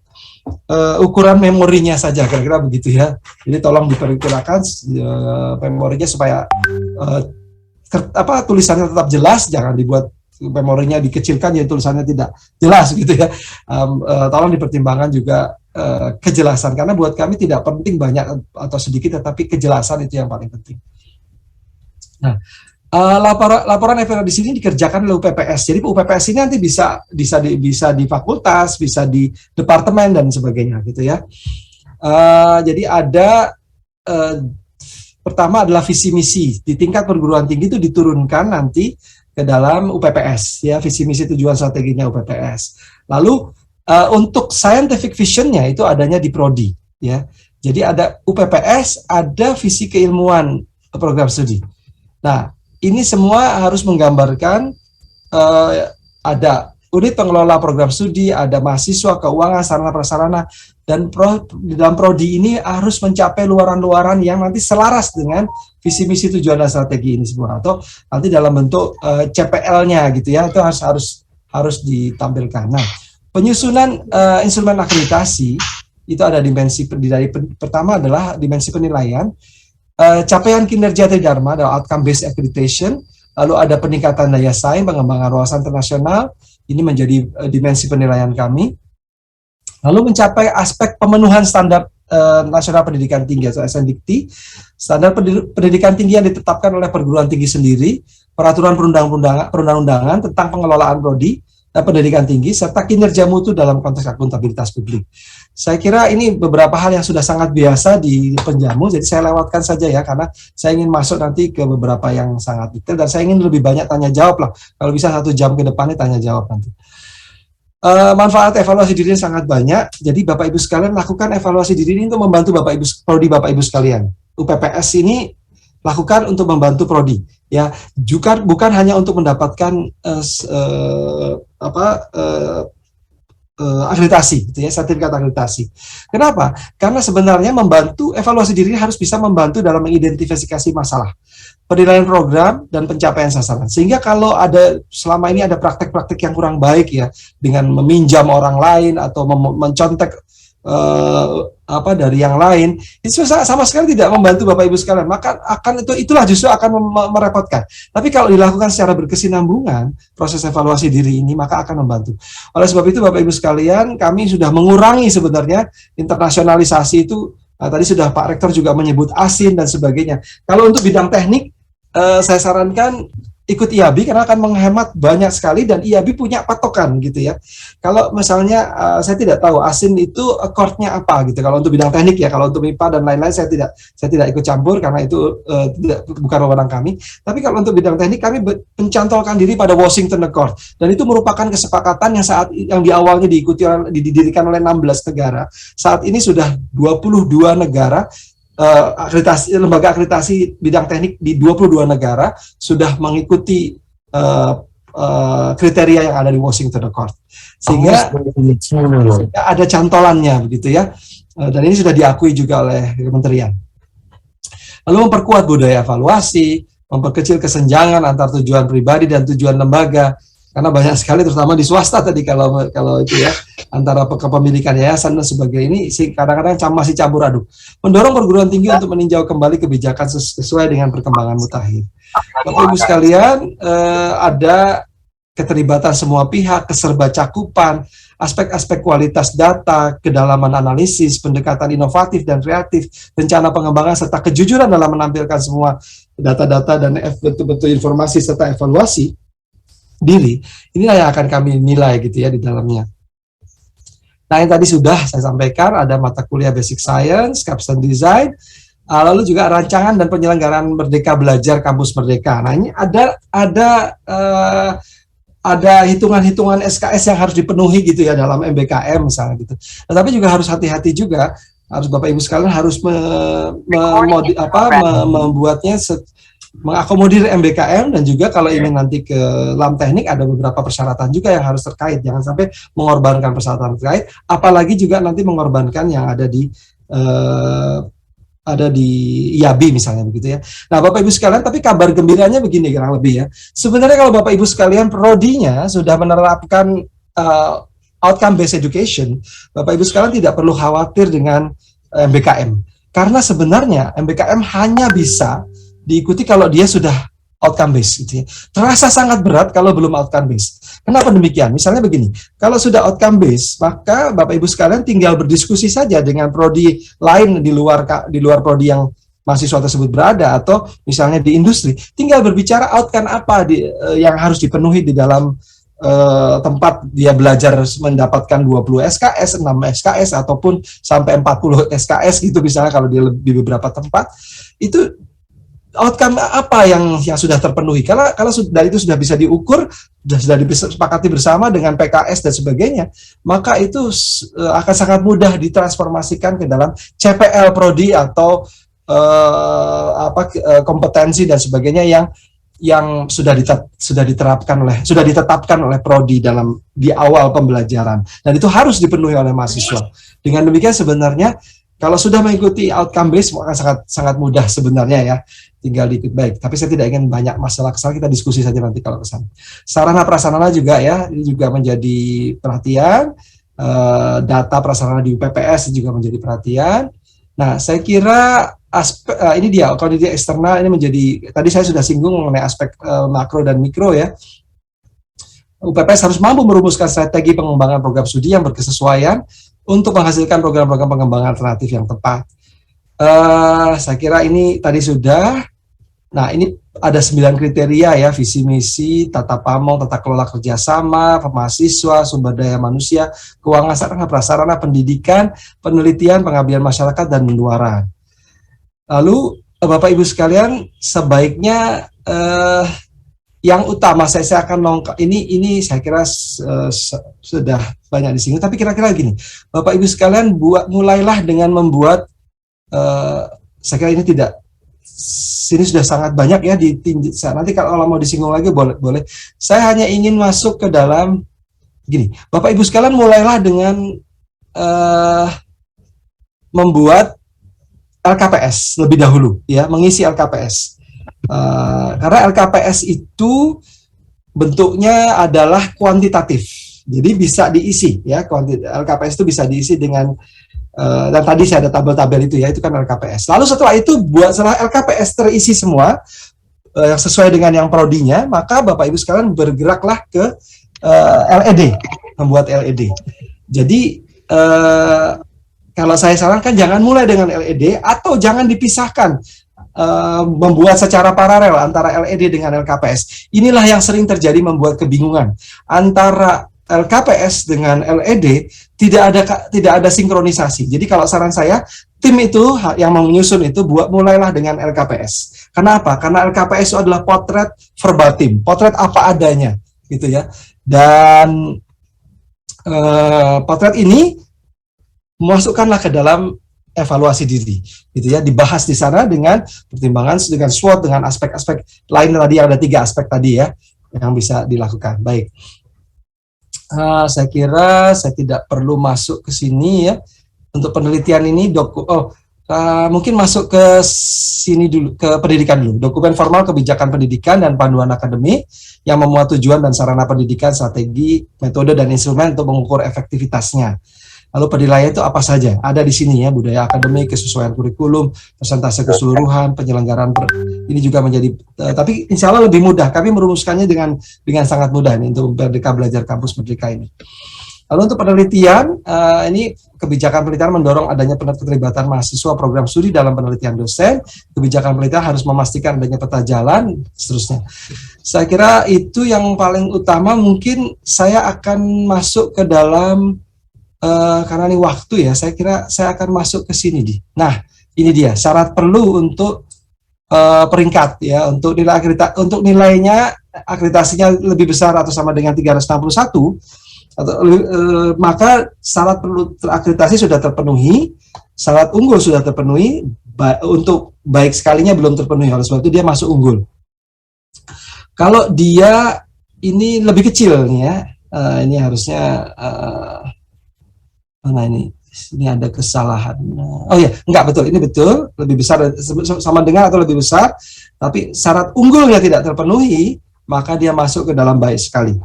ukuran memorinya saja, kira-kira begitu ya. Jadi tolong diperkirakan memorinya supaya tulisannya tetap jelas, jangan dibuat memorinya dikecilkan jadi tulisannya tidak jelas gitu ya. Tolong dipertimbangkan juga kejelasan, karena buat kami tidak penting banyak atau sedikit, tetapi kejelasan itu yang paling penting. Nah, laporan evaluasi di sini dikerjakan oleh UPPS. Jadi UPPS ini nanti bisa di fakultas, bisa di departemen dan sebagainya gitu ya. Jadi ada pertama adalah visi misi di tingkat perguruan tinggi itu diturunkan nanti ke dalam UPPS ya, visi misi tujuan strateginya UPPS. Lalu untuk scientific visionnya itu adanya di prodi ya. Jadi ada UPPS, ada visi keilmuan program studi. Nah, ini semua harus menggambarkan ada unit pengelola program studi, ada mahasiswa, keuangan, sarana prasarana, dan di dalam prodi ini harus mencapai luaran-luaran yang nanti selaras dengan visi misi tujuan dan strategi ini semua, atau nanti dalam bentuk CPL-nya gitu ya, itu harus ditampilkan. Nah, penyusunan instrumen akreditasi itu ada dimensi pertama adalah dimensi penilaian. Capaian kinerja tridharma atau outcome based accreditation, lalu ada peningkatan daya saing, pengembangan wawasan internasional, ini menjadi dimensi penilaian kami. Lalu mencapai aspek pemenuhan standar nasional pendidikan tinggi atau SNDIKT, standar pendidikan tinggi yang ditetapkan oleh perguruan tinggi sendiri, peraturan perundang-undangan tentang pengelolaan prodi, pendidikan tinggi, serta kinerja mutu dalam konteks akuntabilitas publik. Saya kira ini beberapa hal yang sudah sangat biasa di penjamu, jadi saya lewatkan saja ya, karena saya ingin masuk nanti ke beberapa yang sangat detail, dan saya ingin lebih banyak tanya jawab lah, kalau bisa 1 jam ke depannya tanya jawab nanti. Manfaat evaluasi diri sangat banyak, jadi Bapak Ibu sekalian lakukan evaluasi diri ini untuk membantu Prodi Bapak Ibu sekalian. UPPS ini lakukan untuk membantu prodi, ya, juga bukan hanya untuk mendapatkan akreditasi, gitu ya, sertifikat akreditasi. Kenapa? Karena sebenarnya membantu evaluasi diri harus bisa membantu dalam mengidentifikasi masalah, penilaian program dan pencapaian sasaran. Sehingga kalau ada selama ini ada praktek-praktek yang kurang baik ya, dengan meminjam orang lain atau mencontek dari yang lain, itu sama sekali tidak membantu Bapak Ibu sekalian, maka itulah justru akan merepotkan. Tapi kalau dilakukan secara berkesinambungan proses evaluasi diri ini, maka akan membantu. Oleh sebab itu Bapak Ibu sekalian, kami sudah mengurangi sebenarnya internasionalisasi itu. Tadi sudah Pak Rektor juga menyebut ASIN dan sebagainya. Kalau untuk bidang teknik, saya sarankan ikut IABI karena akan menghemat banyak sekali, dan IABI punya patokan gitu ya. Kalau misalnya saya tidak tahu ASIN itu accord-nya apa gitu. Kalau untuk bidang teknik ya, kalau untuk MIPA dan lain-lain saya tidak ikut campur karena itu bukan wewenang kami. Tapi kalau untuk bidang teknik kami mencantolkan diri pada Washington Accord, dan itu merupakan kesepakatan yang di awalnya didirikan oleh 16 negara. Saat ini sudah 22 negara. Lembaga akreditasi bidang teknik di 22 negara sudah mengikuti kriteria yang ada di Washington Accord, sehingga ada cantolannya begitu ya, dan ini sudah diakui juga oleh kementerian. Lalu memperkuat budaya evaluasi, memperkecil kesenjangan antar tujuan pribadi dan tujuan lembaga, karena banyak sekali terutama di swasta tadi kalau itu ya, antara kepemilikan yayasan dan sebagainya ini kadang-kadang masih campur aduk. Mendorong perguruan tinggi untuk meninjau kembali kebijakan sesuai dengan perkembangan mutakhir. Bapak Ibu sekalian, ada keterlibatan semua pihak, keserbacakupan, aspek-aspek kualitas data, kedalaman analisis, pendekatan inovatif dan kreatif, rencana pengembangan serta kejujuran dalam menampilkan semua data-data dan betul-betul informasi serta evaluasi diri, inilah yang akan kami nilai gitu ya di dalamnya. Nah, yang tadi sudah saya sampaikan, ada mata kuliah Basic Science, Capstone Design, lalu juga rancangan dan penyelenggaraan Merdeka Belajar Kampus Merdeka. Nah, ini ada hitungan-hitungan SKS yang harus dipenuhi gitu ya dalam MBKM misalnya gitu. Tapi juga harus hati-hati juga, harus Bapak Ibu sekalian harus membuatnya mengakomodir MBKM, dan juga kalau ingin nanti ke LAM teknik ada beberapa persyaratan juga yang harus terkait. Jangan sampai mengorbankan persyaratan terkait, apalagi juga nanti mengorbankan yang ada di IABI misalnya begitu ya. Nah, Bapak Ibu sekalian, tapi kabar gembiranya begini kurang lebih ya. Sebenarnya kalau Bapak Ibu sekalian prodinya sudah menerapkan outcome based education, Bapak Ibu sekalian tidak perlu khawatir dengan MBKM. Karena sebenarnya MBKM hanya bisa diikuti kalau dia sudah outcome based gitu ya. Terasa sangat berat kalau belum outcome based. Kenapa demikian? Misalnya begini, kalau sudah outcome based, maka Bapak Ibu sekalian tinggal berdiskusi saja dengan prodi lain di luar prodi yang mahasiswa tersebut berada, atau misalnya di industri, tinggal berbicara outcome apa yang harus dipenuhi di dalam tempat dia belajar mendapatkan 20 SKS, 6 SKS, ataupun sampai 40 SKS gitu misalnya kalau di beberapa tempat. Itu outcome apa yang sudah terpenuhi. Kalau dari itu sudah bisa diukur, sudah disepakati bersama dengan PKS dan sebagainya, maka itu akan sangat mudah ditransformasikan ke dalam CPL prodi atau kompetensi dan sebagainya yang sudah ditetapkan oleh prodi di awal pembelajaran, dan itu harus dipenuhi oleh mahasiswa. Dengan demikian sebenarnya kalau sudah mengikuti outcome based akan sangat mudah sebenarnya ya, tinggal diikut baik. Tapi saya tidak ingin banyak masalah kesal, kita diskusi saja nanti kalau kesana. Sarana prasarana juga ya, ini juga menjadi perhatian. Data prasarana di UPPS juga menjadi perhatian. Nah, saya kira ini dia kondisi eksternal ini menjadi, tadi saya sudah singgung mengenai aspek makro dan mikro ya. UPPS harus mampu merumuskan strategi pengembangan program studi yang berkesesuaian untuk menghasilkan program-program pengembangan alternatif yang tepat. Saya kira ini tadi sudah. Nah, ini ada 9 kriteria ya, visi misi, tata pamong, tata kelola kerjasama, mahasiswa, sumber daya manusia, keuangan sarana prasarana, pendidikan, penelitian, pengabdian masyarakat, dan pengeluaran. Lalu, Bapak Ibu sekalian, sebaiknya yang utama saya akan nongkrong ini saya kira sudah banyak disinggung, tapi kira-kira gini, Bapak Ibu sekalian mulailah dengan membuat saya kira ini sini sudah sangat banyak ya nanti kalau mau disinggung lagi boleh. Saya hanya ingin masuk ke dalam gini, Bapak Ibu sekalian mulailah dengan membuat LKPS lebih dahulu ya, mengisi LKPS. Karena LKPS itu bentuknya adalah kuantitatif, jadi bisa diisi ya, LKPS itu bisa diisi dengan dan tadi saya ada tabel-tabel itu ya, itu kan LKPS. Lalu setelah itu setelah LKPS terisi semua yang sesuai dengan yang prodinya, maka Bapak Ibu sekalian bergeraklah ke LED, membuat LED. Jadi kalau saya sarankan jangan mulai dengan LED atau jangan dipisahkan, membuat secara paralel antara LED dengan LKPS. Inilah yang sering terjadi, membuat kebingungan antara LKPS dengan LED, tidak ada sinkronisasi. Jadi kalau saran saya, tim itu yang menyusun itu mulailah dengan LKPS. Kenapa? Karena LKPS itu adalah potret verbatim, potret apa adanya, gitu ya. Dan potret ini masukkanlah ke dalam evaluasi diri, gitu ya. Dibahas di sana dengan pertimbangan, dengan SWOT, dengan aspek-aspek lain tadi, ada 3 aspek tadi ya yang bisa dilakukan. Baik. Saya kira saya tidak perlu masuk ke sini ya. Untuk penelitian ini mungkin masuk ke sini dulu, ke pendidikan dulu. Dokumen formal kebijakan pendidikan dan panduan akademik yang memuat tujuan dan sarana pendidikan, strategi, metode dan instrumen untuk mengukur efektivitasnya. Lalu penilaian itu apa saja? Ada di sini ya, budaya akademik, kesesuaian kurikulum, persentase keseluruhan, penyelenggaraan ini juga menjadi, tapi insya Allah lebih mudah. Kami merumuskannya dengan sangat mudah nih untuk Merdeka Belajar Kampus Merdeka ini. Lalu untuk penelitian, ini kebijakan penelitian mendorong adanya keterlibatan mahasiswa program studi dalam penelitian dosen. Kebijakan penelitian harus memastikan adanya peta jalan, seterusnya. Saya kira itu yang paling utama. Mungkin saya akan masuk ke dalam karena ini waktu ya, saya kira saya akan masuk ke sini. Nah, ini dia syarat perlu untuk peringkat ya, untuk nilainya akreditasinya lebih besar atau sama dengan 361 atau maka syarat perlu terakreditasi sudah terpenuhi, syarat unggul sudah terpenuhi, untuk baik sekalinya belum terpenuhi, oleh sebab itu dia masuk unggul. Kalau dia ini lebih kecil nih ya, ini harusnya mana ini ada kesalahan. Oh ya, enggak betul, ini betul, lebih besar sama dengan atau lebih besar, tapi syarat unggulnya tidak terpenuhi, maka dia masuk ke dalam baik sekali.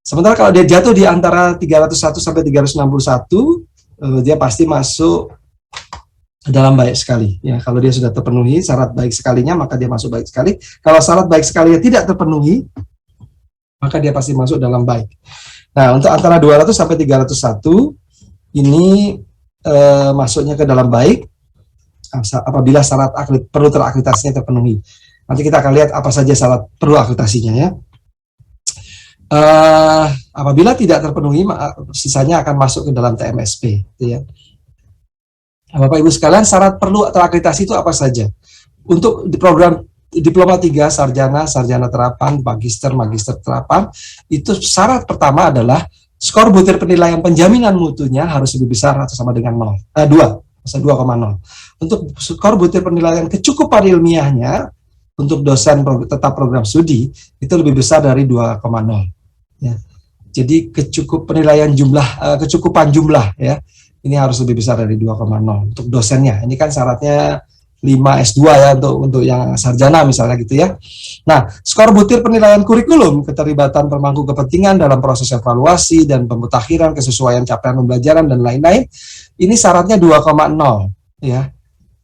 Sementara kalau dia jatuh di antara 301 sampai 361, dia pasti masuk ke dalam baik sekali. Ya, kalau dia sudah terpenuhi syarat baik sekalinya, maka dia masuk baik sekali. Kalau syarat baik sekalinya tidak terpenuhi, maka dia pasti masuk dalam baik. Nah, untuk antara 200 sampai 301 ini masuknya ke dalam baik apabila syarat perlu terakreditasinya terpenuhi. Nanti kita akan lihat apa saja syarat perlu akreditasinya ya. Apabila tidak terpenuhi, sisanya akan masuk ke dalam TMSP, gitu ya. Bapak Ibu sekalian, syarat perlu terakreditasi itu apa saja? Untuk di program Diploma 3, sarjana terapan, magister terapan, itu syarat pertama adalah skor butir penilaian penjaminan mutunya harus lebih besar atau sama dengan 2,0. Untuk skor butir penilaian kecukupan ilmiahnya untuk dosen tetap program studi itu lebih besar dari 2,0. Ya. Jadi kecukupan jumlah ya, ini harus lebih besar dari 2,0 untuk dosennya. Ini kan syaratnya 5 S2 ya untuk yang sarjana misalnya gitu ya. Nah, skor butir penilaian kurikulum, keterlibatan pemangku kepentingan dalam proses evaluasi dan pemutakhiran, kesesuaian capaian pembelajaran dan lain-lain, ini syaratnya 2,0 ya.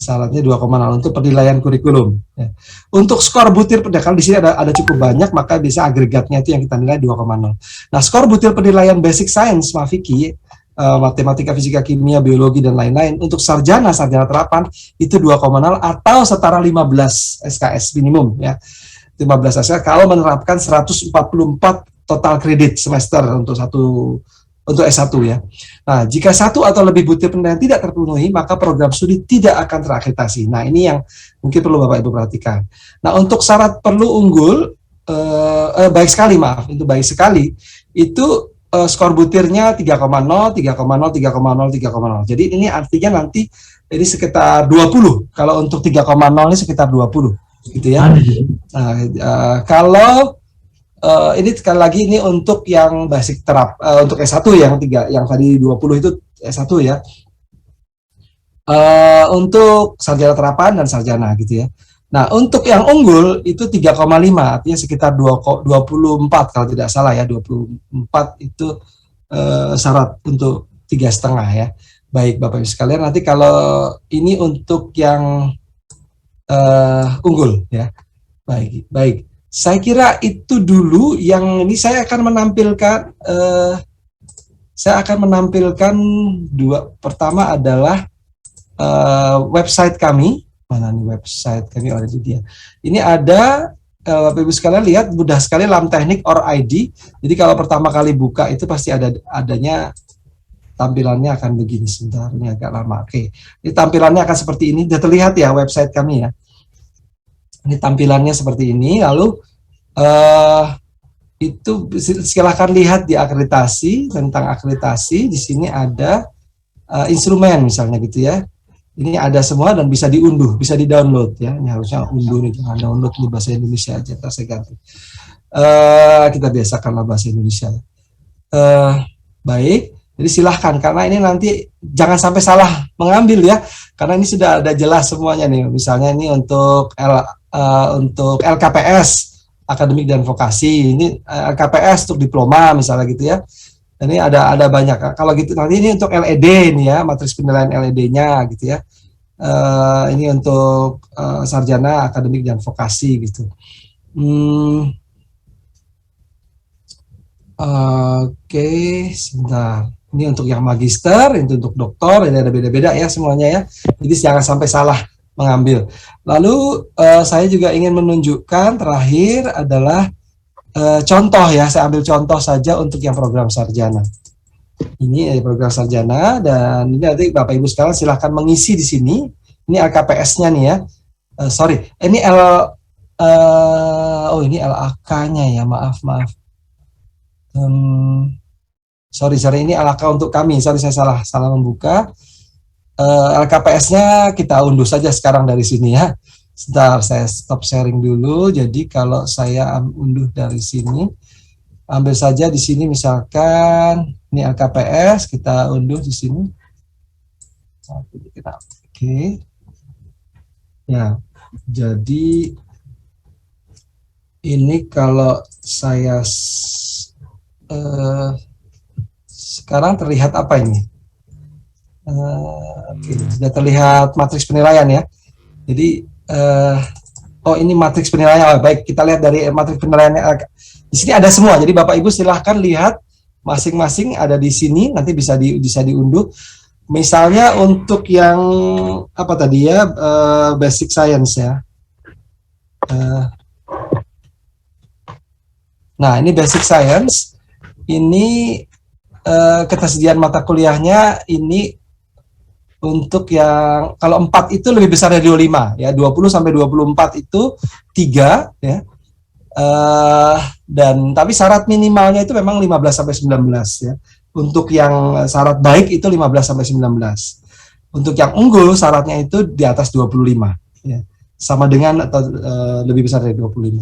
Syaratnya 2,0 untuk penilaian kurikulum. Ya. Untuk skor butir penilaian, di sini ada cukup banyak, maka bisa agregatnya itu yang kita nilai 2,0. Nah, skor butir penilaian basic science, Mafiki, matematika, fisika, kimia, biologi, dan lain-lain. Untuk sarjana terapan itu 2,0 atau setara 15 SKS minimum ya. 15 SKS kalau menerapkan 144 total kredit semester untuk S1 ya. Nah, jika satu atau lebih butir penilaian tidak terpenuhi, maka program studi tidak akan terakreditasi. Nah, ini yang mungkin perlu Bapak Ibu perhatikan. Nah, untuk syarat perlu unggul, baik sekali, maaf, itu baik sekali, itu skor butirnya 3,0, 3,0, 3,0, 3,0. Jadi ini artinya nanti ini sekitar 20. Kalau untuk 3,0 ini sekitar 20, gitu ya. Nah, kalau ini sekali lagi ini untuk yang basic untuk S1 yang tadi 20 itu S1 ya. Untuk sarjana terapan dan sarjana gitu ya. Nah, untuk yang unggul itu 3,5, artinya sekitar 24 kalau tidak salah ya, 24 itu syarat untuk 3,5 ya. Baik Bapak Ibu sekalian, nanti kalau ini untuk yang unggul ya. Baik. Saya kira itu dulu yang ini saya akan menampilkan dua. Pertama adalah website kami. Mana nih website kami? Oh, itu dia. Ini ada Bapak Ibu sekalian lihat mudah sekali LAMTeknik or ID. Jadi kalau pertama kali buka itu pasti adanya tampilannya akan begini. Sebentar, ini agak lama. Oke. Ini tampilannya akan seperti ini. Sudah terlihat ya website kami ya. Ini tampilannya seperti ini, lalu itu silahkan lihat di akreditasi, tentang akreditasi, di sini ada instrumen misalnya gitu ya. Ini ada semua dan bisa diunduh, bisa di-download ya. Ini harusnya unduh nih, jangan download di bahasa Indonesia aja, saya ganti. Kita biasakanlah bahasa Indonesia. Baik. Jadi silahkan, karena ini nanti jangan sampai salah mengambil ya, karena ini sudah ada jelas semuanya nih. Misalnya ini untuk LKPS, akademik dan vokasi, ini LKPS untuk diploma misalnya gitu ya. Dan ini ada banyak. Kalau gitu nanti ini untuk LED nih ya, matriks penilaian LED-nya gitu ya. Ini untuk sarjana, akademik dan vokasi gitu. Oke, sebentar. Ini untuk yang magister, itu untuk doktor, ini ada beda-beda ya semuanya ya. Jadi jangan sampai salah mengambil. Lalu saya juga ingin menunjukkan terakhir adalah contoh ya. Saya ambil contoh saja untuk yang program sarjana. Ini program sarjana dan ini nanti Bapak Ibu sekalian silahkan mengisi di sini. Ini LKPS-nya nih ya. Sorry, ini ini LAK-nya ya. Maaf. Sorry, ini LAK untuk kami. Sorry, saya salah membuka. LKPS-nya kita unduh saja sekarang dari sini ya. Sebentar, saya stop sharing dulu. Jadi kalau saya unduh dari sini, ambil saja di sini misalkan ini LKPS, kita unduh di sini. Oke. Ya, jadi ini kalau saya sekarang terlihat apa ini? Oke, sudah terlihat matriks penilaian ya. Jadi ini matriks penilaian. Baik, kita lihat dari matriks penilaiannya. Di sini ada semua. Jadi Bapak Ibu silahkan lihat masing-masing ada di sini. Nanti bisa diunduh. Misalnya untuk yang apa tadi ya, basic science ya. Nah, ini basic science. Ini ketersediaan mata kuliahnya ini untuk yang kalau 4 itu lebih besar dari 25 ya, 20 sampai 24 itu 3 ya. Dan tapi syarat minimalnya itu memang 15 sampai 19 ya. Untuk yang syarat baik itu 15 sampai 19. Untuk yang unggul syaratnya itu di atas 25 ya. Sama dengan atau lebih besar dari 25.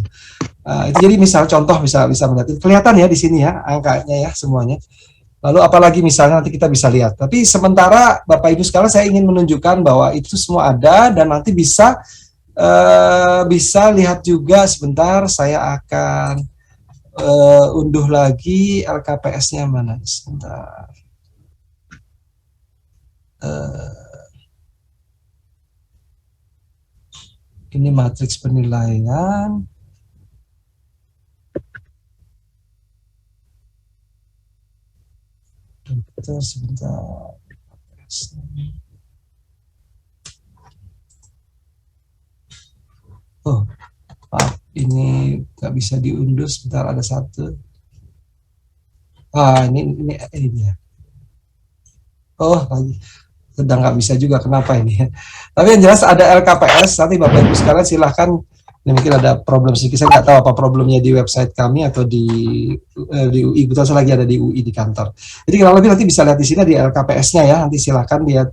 Itu jadi misal contoh bisa melihat. Kelihatan ya di sini ya angkanya ya semuanya. Lalu apalagi misalnya nanti kita bisa lihat. Tapi sementara Bapak Ibu sekalian saya ingin menunjukkan bahwa itu semua ada dan nanti bisa lihat juga. Sebentar saya akan unduh lagi LKPS-nya mana. Sebentar. Ini matriks penilaian. Dokter sebentar. Oh, maaf, ini nggak bisa diunduh. Sebentar, ada satu. Ini dia. Oh, lagi sedang nggak bisa juga. Kenapa ini? Tapi yang jelas ada LKPS. Nanti Bapak Ibu sekalian silahkan. Ini mungkin ada problem sedikit. Saya nggak tahu apa problemnya di website kami atau di UI. Betul, saya lagi ada di UI di kantor. Jadi kalau lebih nanti bisa lihat di sini di LKPS-nya ya. Nanti silahkan lihat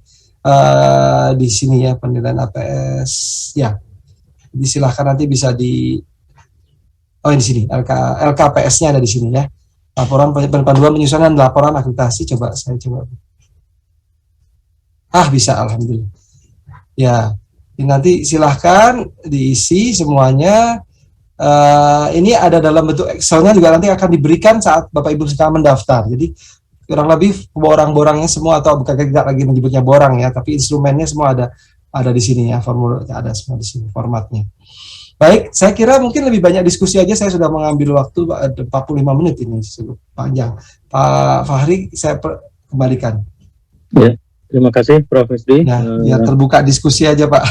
di sini ya, penilaian APS. Ya, silahkan nanti bisa oh, di sini LKPS-nya ada di sini ya. Laporan panduan penyusunan laporan akreditasi. Coba saya coba. Bisa, alhamdulillah. Ya, ini nanti silahkan diisi semuanya. Ini ada dalam bentuk Excel-nya juga nanti akan diberikan saat Bapak Ibu sedang mendaftar. Jadi kurang lebih borang-borangnya semua, atau bukan tidak lagi menyebutnya borang ya, tapi instrumennya semua ada di sini ya, formulir ada semua di sini formatnya. Baik, saya kira mungkin lebih banyak diskusi aja. Saya sudah mengambil waktu 45 menit ini, cukup panjang. Pak Fahri, saya kembalikan. Ya, terima kasih Prof. Esri. Ya, terbuka diskusi aja Pak.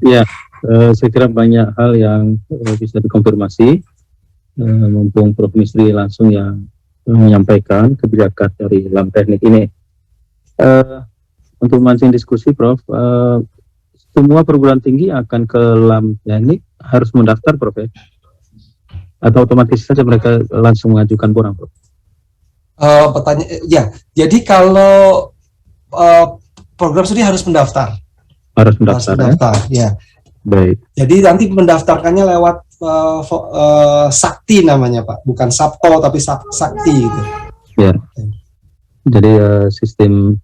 Ya, saya kira banyak hal yang bisa dikonfirmasi. Mumpung Prof. Esri langsung yang menyampaikan kebijakan dari LAM teknik ini. Untuk memancing diskusi, Prof, semua perguruan tinggi akan ke LAM teknik harus mendaftar, Prof, ya? Atau otomatis saja mereka langsung mengajukan borang, Prof? Pertanyaan, ya. Jadi kalau program studi harus mendaftar. Harus mendaftar, ya. Baik. Jadi nanti mendaftarkannya lewat Sakti namanya Pak, bukan Sabto tapi Sakti gitu. Ya. Jadi sistem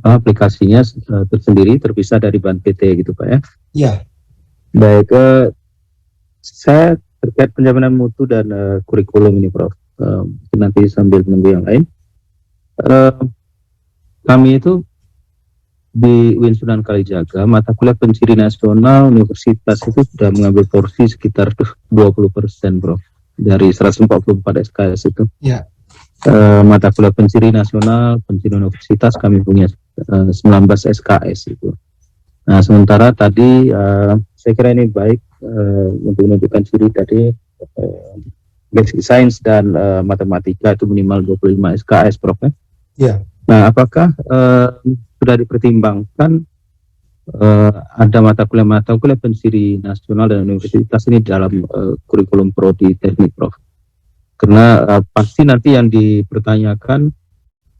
aplikasinya tersendiri terpisah dari BAN PT gitu Pak ya? Iya. Baik, saya terkait penjaminan mutu dan kurikulum ini Prof. Nanti sambil menunggu yang lain. Kami itu di UIN Sunan Kalijaga, mata kuliah penciri nasional universitas itu sudah mengambil porsi sekitar 20%, Prof. Dari 144 SKS itu. Ya. Mata kuliah penciri nasional, penciri universitas kami punya 19 SKS itu. Nah, sementara tadi saya kira ini baik untuk menunjukkan ciri tadi basic science dan matematika itu minimal 25 SKS, Prof. Ya. Nah, apakah sudah dipertimbangkan ada mata kuliah penciri nasional dan universitas ini dalam kurikulum prodi teknik, Prof? Karena pasti nanti yang dipertanyakan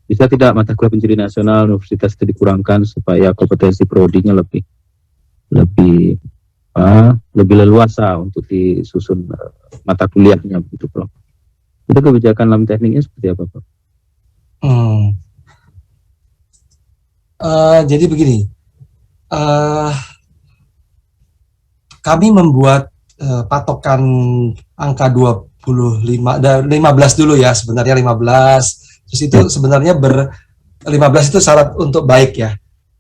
bisa tidak mata kuliah penciri nasional universitas itu dikurangkan supaya kompetensi prodinya lebih leluasa untuk disusun mata kuliahnya begitu, Prof. Itu kebijakan LAM tekniknya seperti apa, Prof? Jadi begini, kami membuat patokan angka 25 dan 15 dulu ya, sebenarnya 15. Terus itu sebenarnya 15 itu syarat untuk baik ya.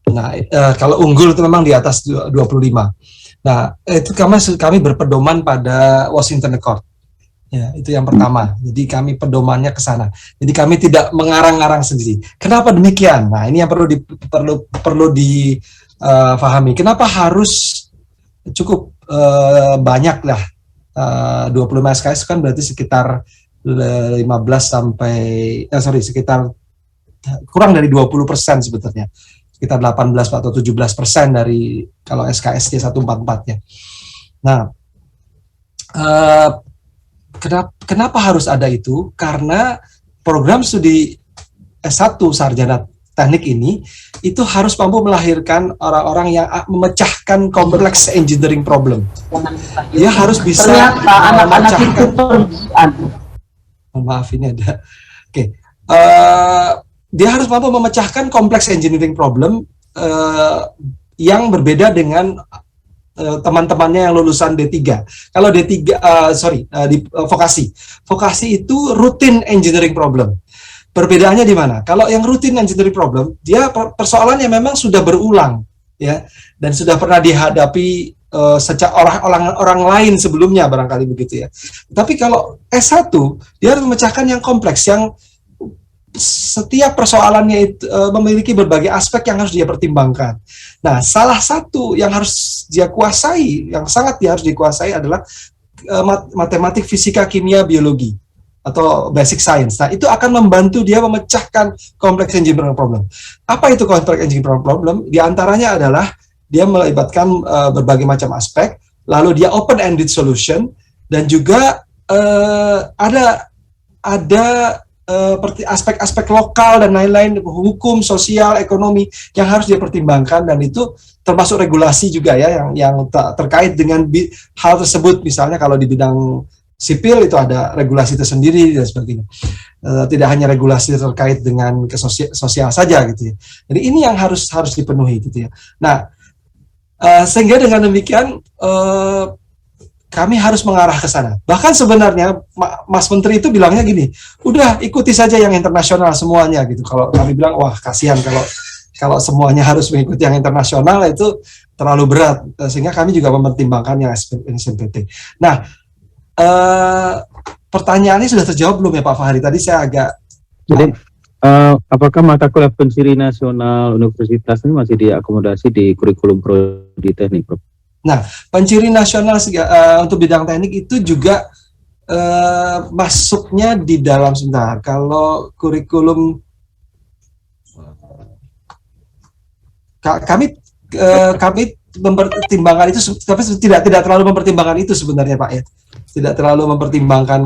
Nah, kalau unggul itu memang di atas 25. Nah, itu kami berpedoman pada Washington Accord. Ya, itu yang pertama. Jadi kami pedomannya ke sana. Jadi kami tidak mengarang-arang sendiri. Kenapa demikian? Nah, ini yang perlu difahami. Kenapa harus cukup banyak lah 25 SKS kan berarti sekitar 15 sampai sekitar kurang dari 20% sebetulnya. Sekitar 18 atau 17% dari kalau SKS D144 ya. Nah, kenapa harus ada itu? Karena program studi S1 sarjana teknik ini itu harus mampu melahirkan orang-orang yang memecahkan kompleks engineering problem. Dia harus bisa memecahkan. Maaf, ini ada. Oke. Dia harus mampu memecahkan kompleks engineering problem yang berbeda dengan teman-temannya yang lulusan D3. Kalau D3, di vokasi. Vokasi itu rutin engineering problem. Perbedaannya di mana? Kalau yang rutin engineering problem, dia persoalannya memang sudah berulang, ya, dan sudah pernah dihadapi secara orang lain sebelumnya barangkali begitu ya. Tapi kalau S1, dia harus memecahkan yang kompleks, yang setiap persoalannya itu memiliki berbagai aspek yang harus dia pertimbangkan. Nah, salah satu yang harus dia kuasai, yang sangat dia harus dikuasai adalah matematik, fisika, kimia, biologi atau basic science. Nah, itu akan membantu dia memecahkan complex engineering problem. Apa itu complex engineering problem? Di antaranya adalah dia melibatkan berbagai macam aspek, lalu dia open-ended solution, dan juga ada aspek-aspek lokal dan lain-lain, hukum, sosial, ekonomi yang harus dia pertimbangkan, dan itu termasuk regulasi juga ya yang terkait dengan hal tersebut. Misalnya kalau di bidang sipil itu ada regulasi tersendiri dan sebagainya. Tidak hanya regulasi terkait dengan sosial saja gitu ya. Jadi ini yang harus dipenuhi gitu ya. Nah, sehingga dengan demikian kami harus mengarah ke sana. Bahkan sebenarnya Mas Menteri itu bilangnya gini, udah ikuti saja yang internasional semuanya gitu. Kalau kami bilang, wah kasihan kalau semuanya harus mengikuti yang internasional, itu terlalu berat. Sehingga kami juga mempertimbangkan yang SNMPT. Nah, pertanyaannya sudah terjawab belum ya Pak Fahri? Tadi saya agak... Jadi, apakah mata kuliah penciri nasional universitas ini masih diakomodasi di kurikulum prodi teknik, Prof? Nah, penciri nasional untuk bidang teknik itu juga masuknya di dalam, sebentar, kalau kurikulum kami mempertimbangkan itu, tapi tidak terlalu mempertimbangkan itu sebenarnya Pak ya, tidak terlalu mempertimbangkan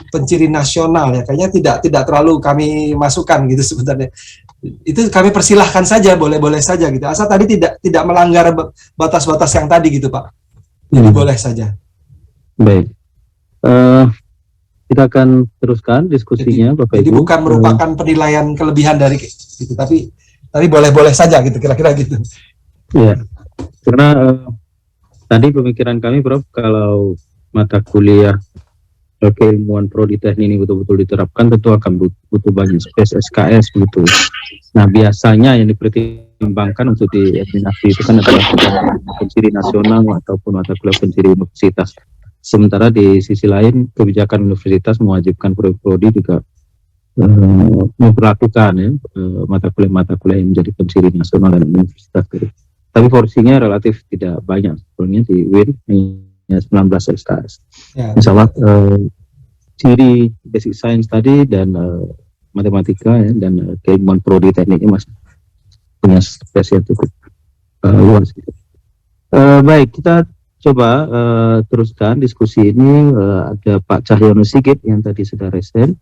penciri nasional ya, kayaknya tidak terlalu kami masukkan gitu sebenarnya. Itu kami persilahkan saja, boleh-boleh saja gitu, asal tadi tidak melanggar batas-batas yang tadi gitu Pak. Jadi boleh saja. Baik, kita akan teruskan diskusinya Bapak Ibu. Jadi bukan merupakan penilaian kelebihan dari gitu, tapi boleh-boleh saja gitu, kira-kira gitu. Ya, karena tadi pemikiran kami Prof, kalau mata kuliah keilmuan prodi teknik ini betul-betul diterapkan, tentu akan butuh banyak space SKS begitu. Nah, biasanya yang dipertimbangkan untuk dieliminasi itu kan adalah penciri nasional ataupun mata kuliah penciri universitas. Sementara di sisi lain, kebijakan universitas mewajibkan prodi juga memperlakukan ya, mata kuliah yang menjadi penciri nasional dan universitas. Tapi porsinya relatif tidak banyak sebetulnya di UIN, hanya 19 SKS. Ya. Insya Allah ciri basic science tadi dan matematika ya, dan keilmuan prodi tekniknya masih punya spesial cukup luas. Baik, kita coba teruskan diskusi ini. Ada Pak Cahyono Sigit yang tadi sudah resen.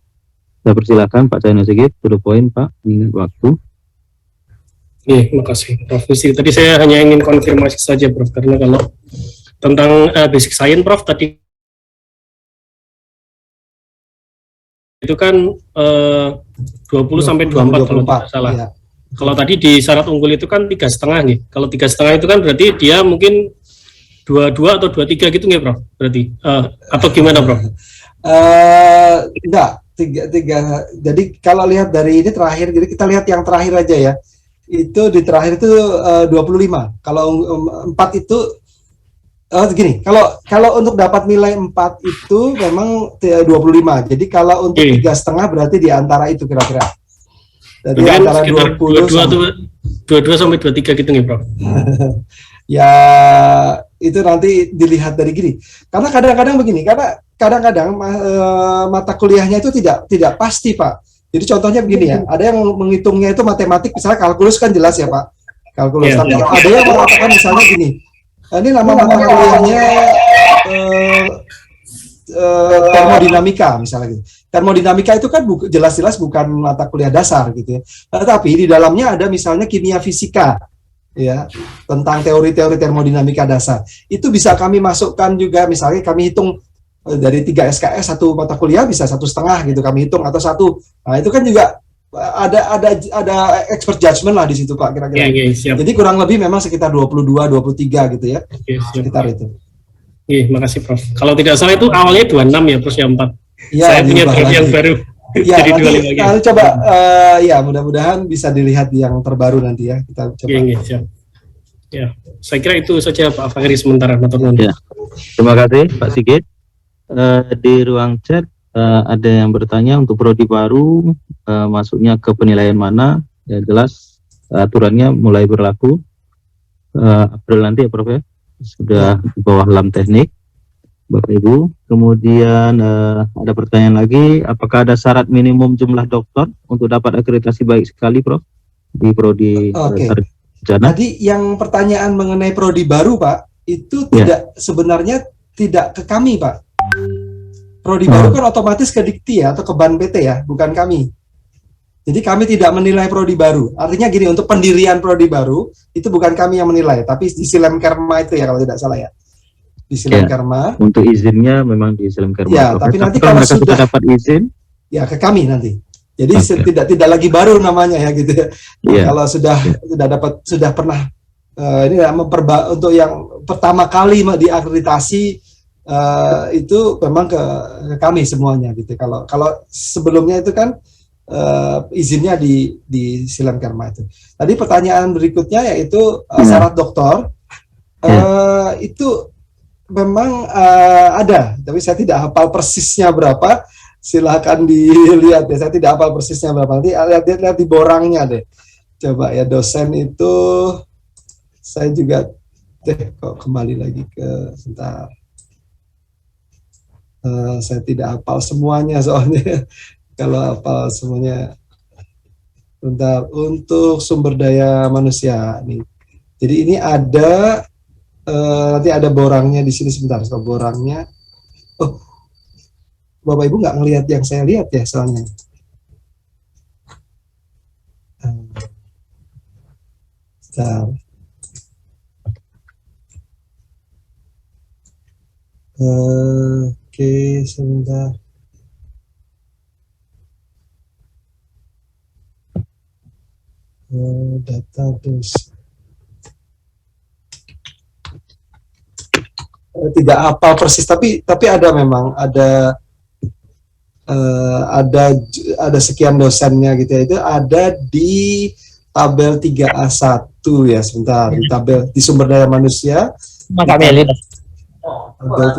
Saya persilakan Pak Cahyono Sigit, to the point Pak, mengingat waktu. Terima kasih Prof. Tadi saya hanya ingin konfirmasi saja Prof, karena kalau tentang basic science Prof tadi itu kan 20 sampai 24 kalau tidak salah. Ya. Kalau tadi di syarat unggul itu kan 3,5 nih. Kalau 3,5 itu kan berarti dia mungkin 22 atau 23 gitu nggak Prof? Berarti atau gimana Prof? Enggak, 3. Jadi kalau lihat dari ini terakhir, jadi kita lihat yang terakhir aja ya. Itu di terakhir itu 25. Kalau 4 itu gini, kalau untuk dapat nilai 4 itu memang 25. Jadi kalau untuk 3,5 berarti di antara itu kira-kira. Jadi antara 22 sampai 23 gitu nih, Prof. Ya, itu nanti dilihat dari gini. Karena kadang-kadang begini, karena kadang-kadang mata kuliahnya itu tidak pasti, Pak. Jadi contohnya begini ya, ada yang menghitungnya itu matematik, misalnya kalkulus kan jelas ya, Pak. Kalkulus. Tapi ada yang mengatakan misalnya gini, ini nama mata kuliahnya termodinamika misalnya gitu. Termodinamika itu kan jelas-jelas bukan mata kuliah dasar gitu ya. Tapi di dalamnya ada misalnya kimia fisika ya, tentang teori-teori termodinamika dasar. Itu bisa kami masukkan juga, misalnya kami hitung dari 3 SKS satu mata kuliah bisa 1,5 gitu kami hitung, atau 1. Nah, itu kan juga ada expert judgment lah di situ Pak, kira-kira. Jadi kurang lebih memang sekitar 22, 23 gitu ya. Sekitar itu. Iya, makasih Prof. Kalau tidak salah itu awalnya 26 ya, terus yang 4. Ya, saya punya Prof yang baru. Ya, nanti coba ya mudah-mudahan bisa dilihat yang terbaru nanti ya. Kita coba. Iya, siap. Ya, saya kira itu saja Pak Fahri sementara. Ya. Terima kasih Pak Sigit. Di ruang chat ada yang bertanya untuk prodi baru masuknya ke penilaian mana? Ya jelas aturannya mulai berlaku April nanti ya Prof ya. Sudah di bawah LAM teknik Bapak Ibu. Kemudian ada pertanyaan lagi, apakah ada syarat minimum jumlah dokter untuk dapat akreditasi baik sekali Prof di prodi sarjana? Tadi yang pertanyaan mengenai prodi baru Pak, itu sebenarnya tidak ke kami Pak. Prodi baru kan otomatis ke Dikti ya, atau ke Ban PT ya, bukan kami. Jadi kami tidak menilai prodi baru. Artinya gini, untuk pendirian prodi baru, itu bukan kami yang menilai, tapi di Silemkerma itu ya kalau tidak salah ya. Di Silemkerma. Untuk izinnya memang di Silemkerma. Ya, tapi nanti kalau mereka sudah dapat izin, ya ke kami nanti. Jadi tidak lagi baru namanya ya gitu ya. Kalau sudah pernah ini untuk yang pertama kali diakreditasi, itu memang ke kami semuanya gitu. Kalau sebelumnya itu kan izinnya di Silemkerma itu. Tadi pertanyaan berikutnya yaitu syarat doktor itu memang ada, tapi saya tidak hafal persisnya berapa. Silakan dilihat ya, saya tidak hafal persisnya berapa. Nanti lihat di borangnya deh. Coba ya, dosen itu saya juga kok kembali lagi ke sebentar. Saya tidak hafal semuanya soalnya. Kalau hafal semuanya, bentar. Untuk sumber daya manusia nih. Jadi ini ada nanti ada borangnya di sini sebentar. So, borangnya. Oh, Bapak Ibu nggak ngelihat yang saya lihat ya soalnya. Bentar. Oke, sebentar. Database. Tidak hafal persis, tapi ada memang ada sekian dosennya gitu ya. Itu ada di tabel 3A1 ya, sebentar. Di tabel di sumber daya manusia. Tabel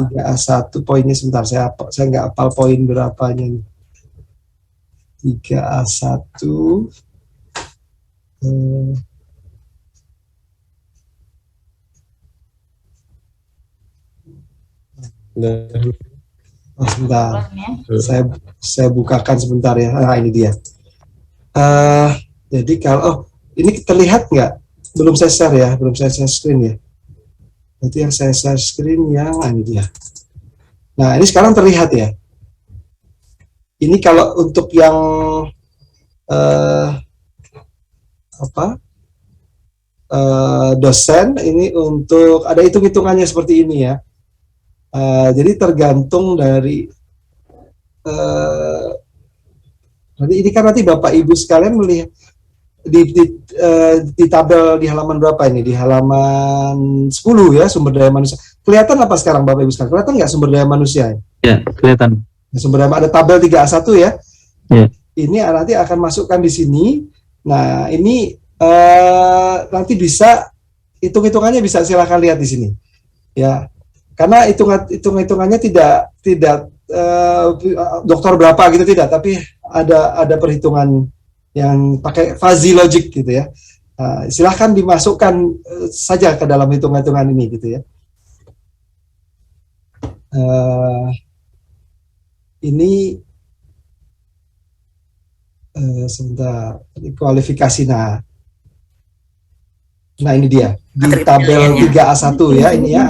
3A1 poinnya sebentar, saya nggak hafal poin berapanya nih. 3A1 sebentar, saya bukakan sebentar ya. Ini dia. Jadi kalau ini terlihat nggak? Belum saya share ya, belum saya share screen ya. Nanti yang saya share screen yang ini dia. Nah ini sekarang terlihat ya. Ini kalau untuk yang dosen ini untuk ada hitung-hitungannya seperti ini ya. Jadi tergantung dari nanti ini kan nanti Bapak Ibu sekalian melihat di tabel di halaman berapa ini? Di halaman 10 ya, sumber daya manusia. Kelihatan apa sekarang Bapak Ibu sekalian? Kelihatan nggak sumber daya manusia? Ya, kelihatan. Sumber daya ada tabel 3A1 ya. Ya. Ini nanti akan masukkan di sini. Nah, ini nanti bisa hitung-hitungannya bisa silakan lihat di sini. Ya. Karena hitung-hitungannya tidak dokter berapa gitu tidak, tapi ada perhitungan yang pakai fuzzy logic gitu ya. Silahkan dimasukkan saja ke dalam hitung-hitungan ini gitu ya. Ini sebentar, kualifikasi. Nah ini dia di tabel 3A1 ya, ini ya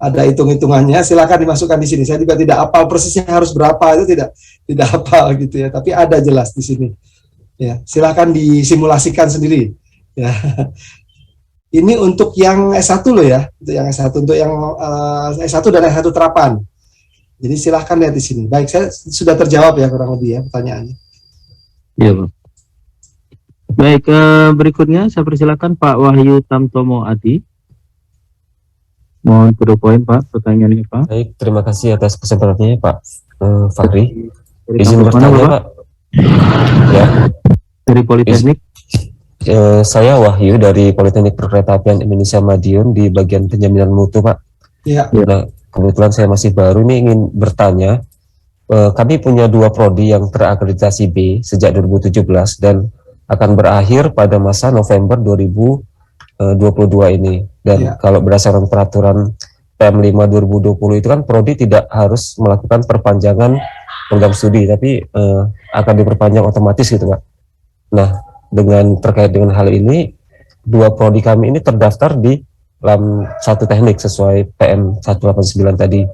ada hitung-hitungannya. Silakan dimasukkan di sini. Saya juga tidak hafal persisnya harus berapa, itu tidak hafal gitu ya, tapi ada jelas di sini. Ya, silakan disimulasikan sendiri. Ya. Ini untuk yang S1 loh ya, untuk yang S1, untuk yang S1 dan S1 terapan. Jadi silakan lihat di sini. Baik, saya sudah terjawab ya kurang lebih ya pertanyaannya. Iya, Pak. Baik, berikutnya saya persilakan Pak Wahyu Tamtomo Adi. Mohon to the point Pak, pertanyaannya Pak. Baik, terima kasih atas kesempatannya Pak Fahri. Dari Izin kampus mana, bertanya Bapak? Pak. Ya. Dari Politeknik. Saya Wahyu dari Politeknik Perkeretaapian Indonesia Madiun di bagian penjaminan mutu Pak. Iya. Nah, kebetulan saya masih baru nih ingin bertanya kami punya 2 prodi yang terakreditasi B sejak 2017 dan akan berakhir pada masa November 2022 ini. Dan kalau berdasarkan peraturan PM5 2020 itu kan prodi tidak harus melakukan perpanjangan program studi, tapi akan diperpanjang otomatis gitu Pak. Nah, terkait dengan hal ini, 2 prodi kami ini terdaftar di LAM 1 teknik sesuai PM 189 tadi.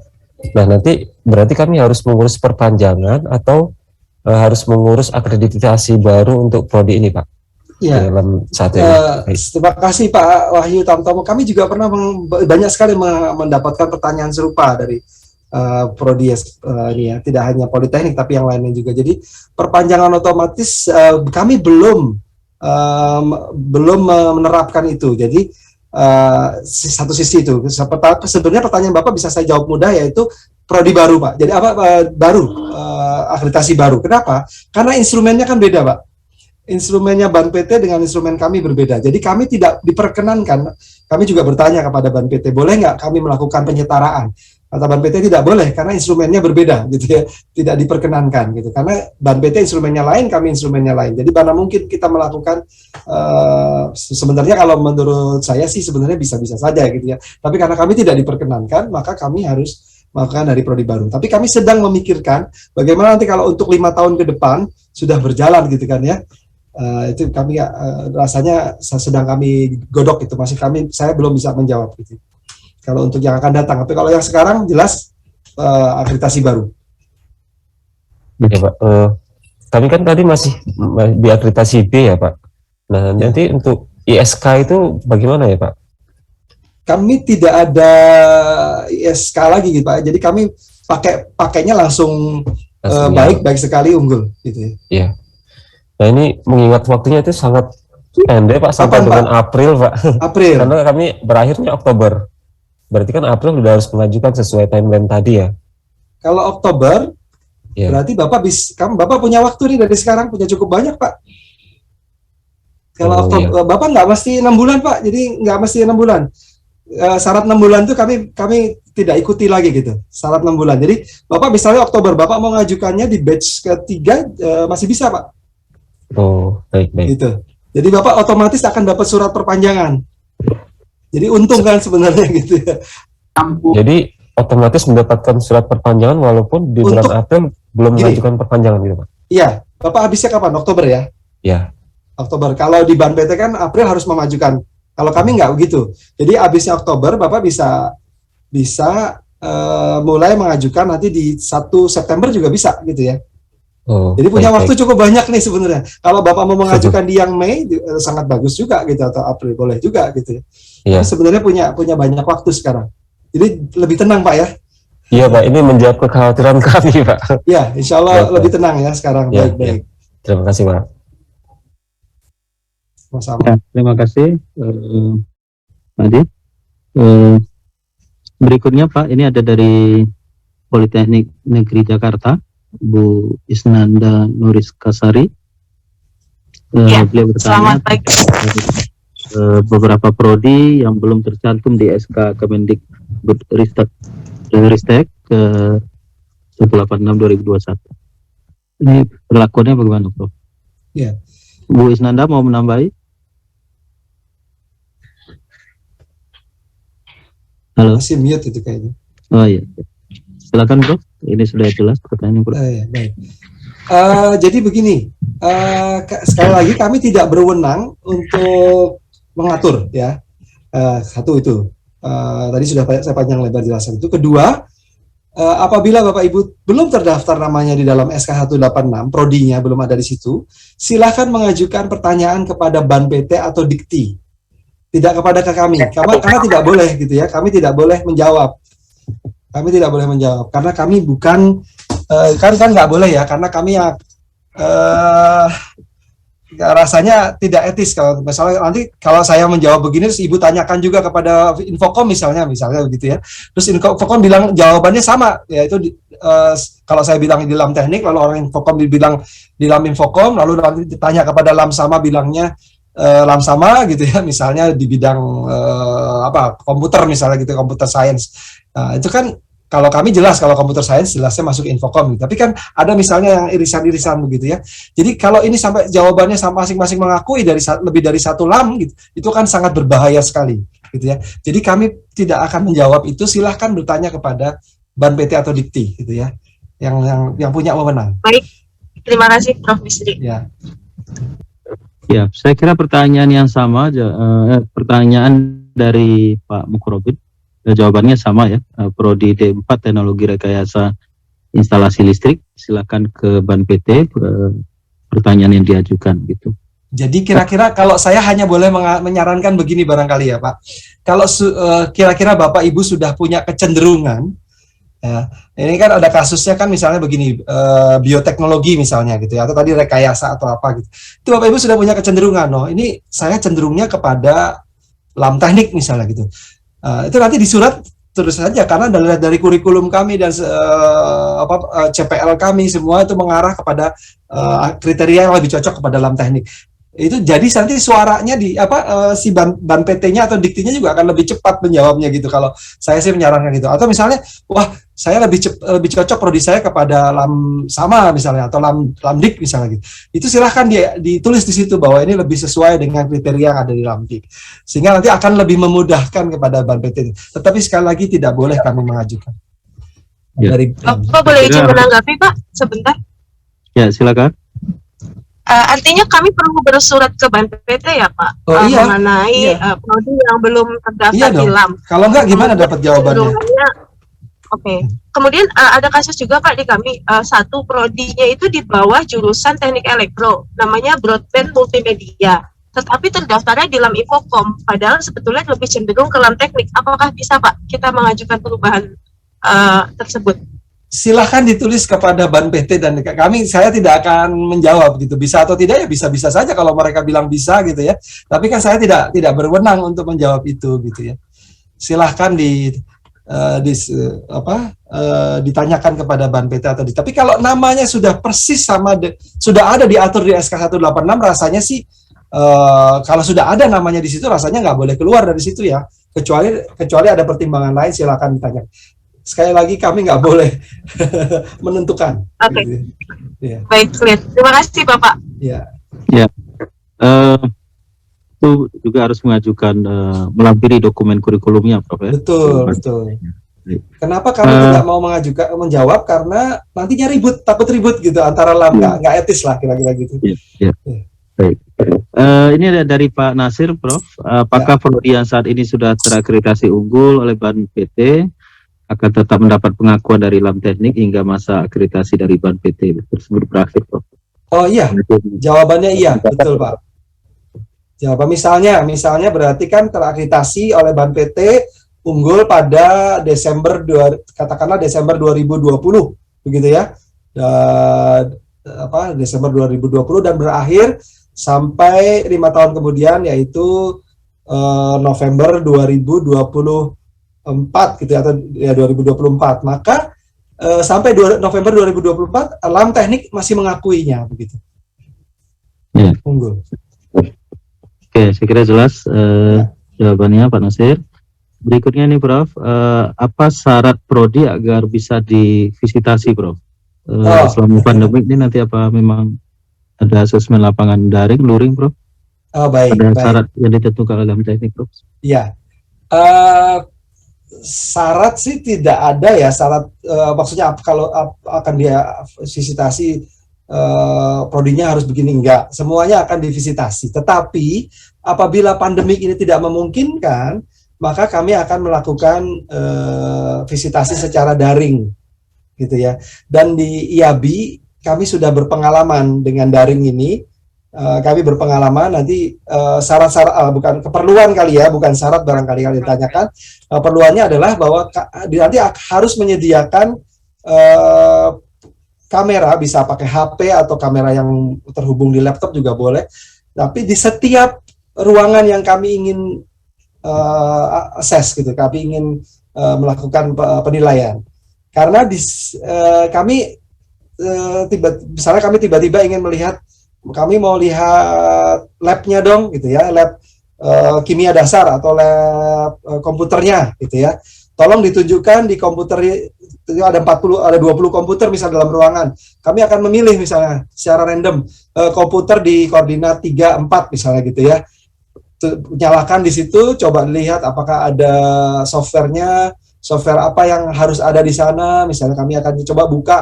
Nah, nanti berarti kami harus mengurus perpanjangan atau harus mengurus akreditasi baru untuk prodi ini, Pak? Iya. Dalam saat ini. Terima kasih Pak Wahyu Tamtomo. Kami juga pernah banyak sekali mendapatkan pertanyaan serupa dari prodi ini ya, tidak hanya politeknik tapi yang lainnya juga. Jadi perpanjangan otomatis kami belum menerapkan itu. Jadi satu sisi itu. Sebenarnya pertanyaan Bapak bisa saya jawab mudah, yaitu prodi baru Pak. Jadi apa akreditasi baru. Kenapa? Karena instrumennya kan beda Pak. Instrumennya Ban PT dengan instrumen kami berbeda. Jadi kami tidak diperkenankan. Kami juga bertanya kepada Ban PT, boleh nggak kami melakukan penyetaraan? Kata Ban PT tidak boleh karena instrumennya berbeda, gitu ya, tidak diperkenankan, gitu. Karena Ban PT instrumennya lain, kami instrumennya lain. Jadi mana mungkin kita melakukan sebenarnya kalau menurut saya sih sebenarnya bisa-bisa saja, gitu ya. Tapi karena kami tidak diperkenankan, maka kami harus melakukan dari prodi baru. Tapi kami sedang memikirkan bagaimana nanti kalau untuk 5 tahun ke depan sudah berjalan, gitu kan ya. Itu kami rasanya sedang kami godok, itu masih saya belum bisa menjawab gitu. Kalau untuk yang akan datang, tapi kalau yang sekarang jelas akreditasi baru. Ya Pak, kami kan tadi masih di akreditasi B ya Pak. Nah nanti untuk ISK itu bagaimana ya Pak? Kami tidak ada ISK lagi gitu Pak. Jadi kami pakainya langsung baik sekali, unggul gitu ya. Iya. Nah ini mengingat waktunya itu sangat pendek Pak, sampai dengan April Pak. April. Karena kami berakhirnya Oktober. Berarti kan April sudah harus mengajukan sesuai timeline tadi ya. Kalau Oktober, berarti Bapak punya waktu nih dari sekarang, punya cukup banyak Pak. Kalau Oktober, Bapak nggak mesti 6 bulan Pak, jadi nggak mesti 6 bulan. Syarat 6 bulan itu kami tidak ikuti lagi gitu. Syarat 6 bulan. Jadi Bapak misalnya Oktober, Bapak mau ngajukannya di batch ketiga masih bisa Pak. Oh, baik. Gitu. Jadi Bapak otomatis akan dapat surat perpanjangan. Jadi untung kan sebenarnya gitu ya. Jadi otomatis mendapatkan surat perpanjangan walaupun di bulan April belum mengajukan perpanjangan gitu Pak? Iya, Bapak habisnya kapan? Oktober ya? Iya. Oktober. Kalau di Ban PT kan April harus memajukan. Kalau kami nggak begitu. Jadi habisnya Oktober Bapak bisa mulai mengajukan nanti di 1 September juga bisa gitu ya. Oh, jadi punya waktu cukup banyak nih sebenarnya. Kalau Bapak mau mengajukan di yang Mei sangat bagus juga gitu, atau April boleh juga gitu ya. Iya. Sebenarnya punya banyak waktu sekarang. Jadi lebih tenang Pak ya. Iya Pak, ini menjawab kekhawatiran kami Pak. Ya, insya Allah lebih tenang ya sekarang. Ya, baik. Terima kasih Pak. Sama-sama. Ya, terima kasih Adi. Berikutnya Pak, ini ada dari Politeknik Negeri Jakarta, Bu Isnanda Nuriskasari. Beliau bertanya beberapa prodi yang belum tercantum di SK Kemendikbudristek 186/2021. Ini perlakuannya bagaimana, Prof? Ya. Bu Isnanda mau menambahi? Halo. Masih mute itu kayaknya. Oh iya. Silakan Prof. Ini sudah jelas pertanyaannya, Prof. Baik. Jadi begini, sekali lagi kami tidak berwenang untuk mengatur ya. Satu itu. Tadi sudah saya panjang lebar jelasan itu. Kedua, apabila Bapak Ibu belum terdaftar namanya di dalam SK 186, prodinya belum ada di situ, silakan mengajukan pertanyaan kepada Ban PT atau Dikti. Tidak kepada kami, karena tidak boleh gitu ya. Kami tidak boleh menjawab. Kami tidak boleh menjawab karena kami bukan kan nggak boleh ya, karena kami rasanya tidak etis kalau misalnya nanti kalau saya menjawab begini terus Ibu tanyakan juga kepada Infocom misalnya begitu ya. Terus Infocom bilang jawabannya sama, yaitu kalau saya bilang di LAM teknik lalu orang Infocom bilang di LAM Infocom, lalu nanti ditanya kepada LAM sama bilangnya LAM sama gitu ya, misalnya di bidang komputer misalnya gitu, komputer science. Nah, itu kan Kalau kami jelas, kalau computer science jelasnya masuk Infokom, gitu. Tapi kan ada misalnya yang irisan-irisan begitu ya. Jadi kalau ini sampai jawabannya sama masing-masing mengakui lebih dari satu lam gitu, itu kan sangat berbahaya sekali, gitu ya. Jadi kami tidak akan menjawab itu. Silahkan bertanya kepada Ban PT atau Dikti, gitu ya, yang punya wewenang. Baik, terima kasih Prof. Bisri. Ya. Ya, saya kira pertanyaan yang sama aja. Pertanyaan dari Pak Mukrobin. Jawabannya sama ya, Prodi D4 Teknologi Rekayasa Instalasi Listrik. Silakan ke Ban PT pertanyaan yang diajukan gitu. Jadi kira-kira kalau saya hanya boleh menyarankan begini barangkali ya Pak. Kalau kira-kira Bapak Ibu sudah punya kecenderungan, ya, ini kan ada kasusnya kan misalnya begini, bioteknologi misalnya gitu ya, atau tadi rekayasa atau apa gitu. Itu Bapak Ibu sudah punya kecenderungan, ini saya cenderungnya kepada lam teknik misalnya gitu. Itu nanti di surat terus saja, karena dari kurikulum kami dan CPL kami semua itu mengarah kepada kriteria yang lebih cocok kepada lam teknik. Itu jadi nanti suaranya si ban PT-nya atau diktinya juga akan lebih cepat menjawabnya gitu. Kalau saya sih menyarankan gitu. Atau misalnya, wah saya lebih cocok prodi saya kepada lam sama misalnya, atau lam dik misalnya gitu. Itu silahkan ditulis di situ bahwa ini lebih sesuai dengan kriteria yang ada di lam dik. Sehingga nanti akan lebih memudahkan kepada ban PT. Tetapi sekali lagi tidak boleh kami mengajukan. Ya. Bapak boleh izin menanggapi Pak sebentar? Ya silakan. Artinya kami perlu bersurat ke Ban PT ya Pak, mengenai prodi yang belum terdaftar di LAM. Kalau enggak gimana dapat jawabannya? Oke. Kemudian ada kasus juga Pak di kami, satu prodinya itu di bawah jurusan teknik elektro, namanya broadband multimedia. Tetapi terdaftarnya di LAM Infokom, padahal sebetulnya lebih cenderung ke LAM teknik. Apakah bisa Pak kita mengajukan perubahan tersebut? Silahkan ditulis kepada Ban PT dan saya tidak akan menjawab gitu, bisa atau tidak ya bisa-bisa saja kalau mereka bilang bisa gitu ya, tapi kan saya tidak berwenang untuk menjawab itu gitu ya. Silahkan ditanyakan kepada Ban PT atau tapi kalau namanya sudah persis sudah ada diatur di SK 186 rasanya sih kalau sudah ada namanya di situ rasanya nggak boleh keluar dari situ ya, kecuali ada pertimbangan lain. Silahkan ditanya. Sekali lagi kami nggak boleh menentukan. Oke. Gitu. Ya. Baik, clear. Terima kasih Bapak. Ya. Ya. Itu juga harus mengajukan melampiri dokumen kurikulumnya, Prof. Betul. Kenapa kami tidak mau menjawab? Karena nantinya takut ribut gitu antara LAM, nggak etis lah kira-kira gitu. Ya. Baik. Ini ada dari Pak Nasir, Prof. Apakah prodi yang saat ini sudah terakreditasi unggul oleh Ban PT akan tetap mendapat pengakuan dari LAM teknik hingga masa akreditasi dari Ban PT tersebut berakhir, Prof? Oh iya, jawabannya iya, betul Pak. Jawaban misalnya berarti kan terakreditasi oleh Ban PT unggul pada katakanlah Desember 2020, begitu ya. Desember 2020 dan berakhir sampai 5 tahun kemudian, yaitu November 2024 gitu ya, atau ya 2024. Maka sampai November 2024 LAM teknik masih mengakuinya begitu. Ya. Unggul. Oke, saya kira jelas jawabannya Pak Nasir. Berikutnya nih Prof, apa syarat prodi agar bisa divisitasi Prof? Selama pandemi ini nanti apa memang ada asesmen lapangan daring, luring Prof? Baik. Ada syarat yang ditentukan oleh LAM teknik Prof? Iya. Syarat sih tidak ada ya, syarat maksudnya kalau akan dia visitasi prodinya harus begini, enggak, semuanya akan divisitasi. Tetapi apabila pandemik ini tidak memungkinkan, maka kami akan melakukan visitasi secara daring gitu ya. Dan di IABI kami sudah berpengalaman dengan daring ini. Kami berpengalaman nanti syarat-syarat bukan keperluan kali ya, bukan syarat barangkali kalian ditanyakan. Perluannya adalah bahwa nanti harus menyediakan kamera, bisa pakai HP atau kamera yang terhubung di laptop juga boleh. Tapi di setiap ruangan yang kami ingin assess gitu, kami ingin melakukan penilaian. Karena misalnya kami tiba-tiba ingin melihat, kami mau lihat labnya dong gitu ya, lab kimia dasar atau lab komputernya gitu ya. tolong ditunjukkan di komputer itu ada 20 komputer misalnya dalam ruangan. Kami akan memilih misalnya secara random komputer di koordinat 3, 4 misalnya gitu ya. Nyalakan di situ, coba lihat apakah ada softwarenya, software apa yang harus ada di sana. Misalnya kami akan coba buka,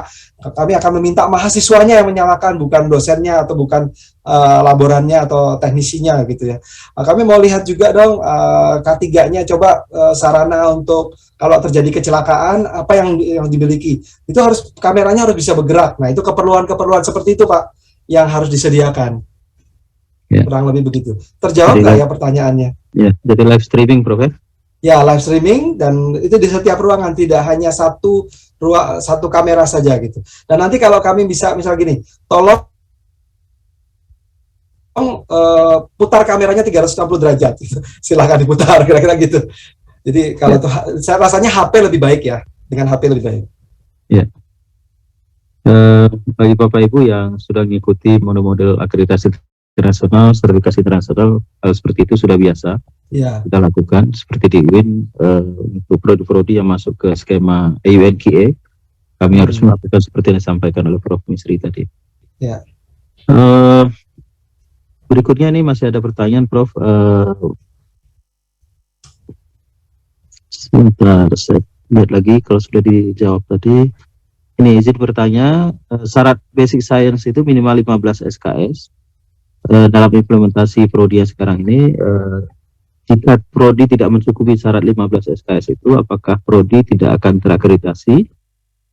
kami akan meminta mahasiswanya yang menyalakan, bukan dosennya atau bukan laborannya atau teknisinya gitu ya. Kami mau lihat juga dong K3-nya, coba sarana untuk kalau terjadi kecelakaan apa yang dimiliki. Itu harus kameranya harus bisa bergerak. Nah, itu keperluan-keperluan seperti itu Pak yang harus disediakan. Ya. Kurang lebih begitu. Terjawab nggak ya pertanyaannya? Ya, jadi live streaming, Prof. Ya, live streaming, dan itu di setiap ruangan, tidak hanya satu kamera saja gitu. Dan nanti kalau kami bisa misal gini, tolong putar kameranya 360 derajat gitu. Silahkan diputar, kira-kira gitu. Jadi kalau itu saya rasanya HP lebih baik ya, dengan HP lebih baik. Ya. Bagi Bapak Ibu yang sudah mengikuti model-model akreditasi internasional, sertifikasi internasional, hal seperti itu sudah biasa. Ya. Kita lakukan seperti di UIN untuk prodi-prodi yang masuk ke skema EUNQA, kami harus melakukan seperti yang disampaikan oleh Prof. Misri tadi. Ya. Berikutnya nih masih ada pertanyaan, Prof. Sebentar, saya lihat lagi kalau sudah dijawab tadi. Ini izin bertanya, syarat basic science itu minimal 15 SKS. Dalam implementasi prodi yang sekarang ini, jika prodi tidak mencukupi syarat 15 SKS itu, apakah prodi tidak akan terakreditasi?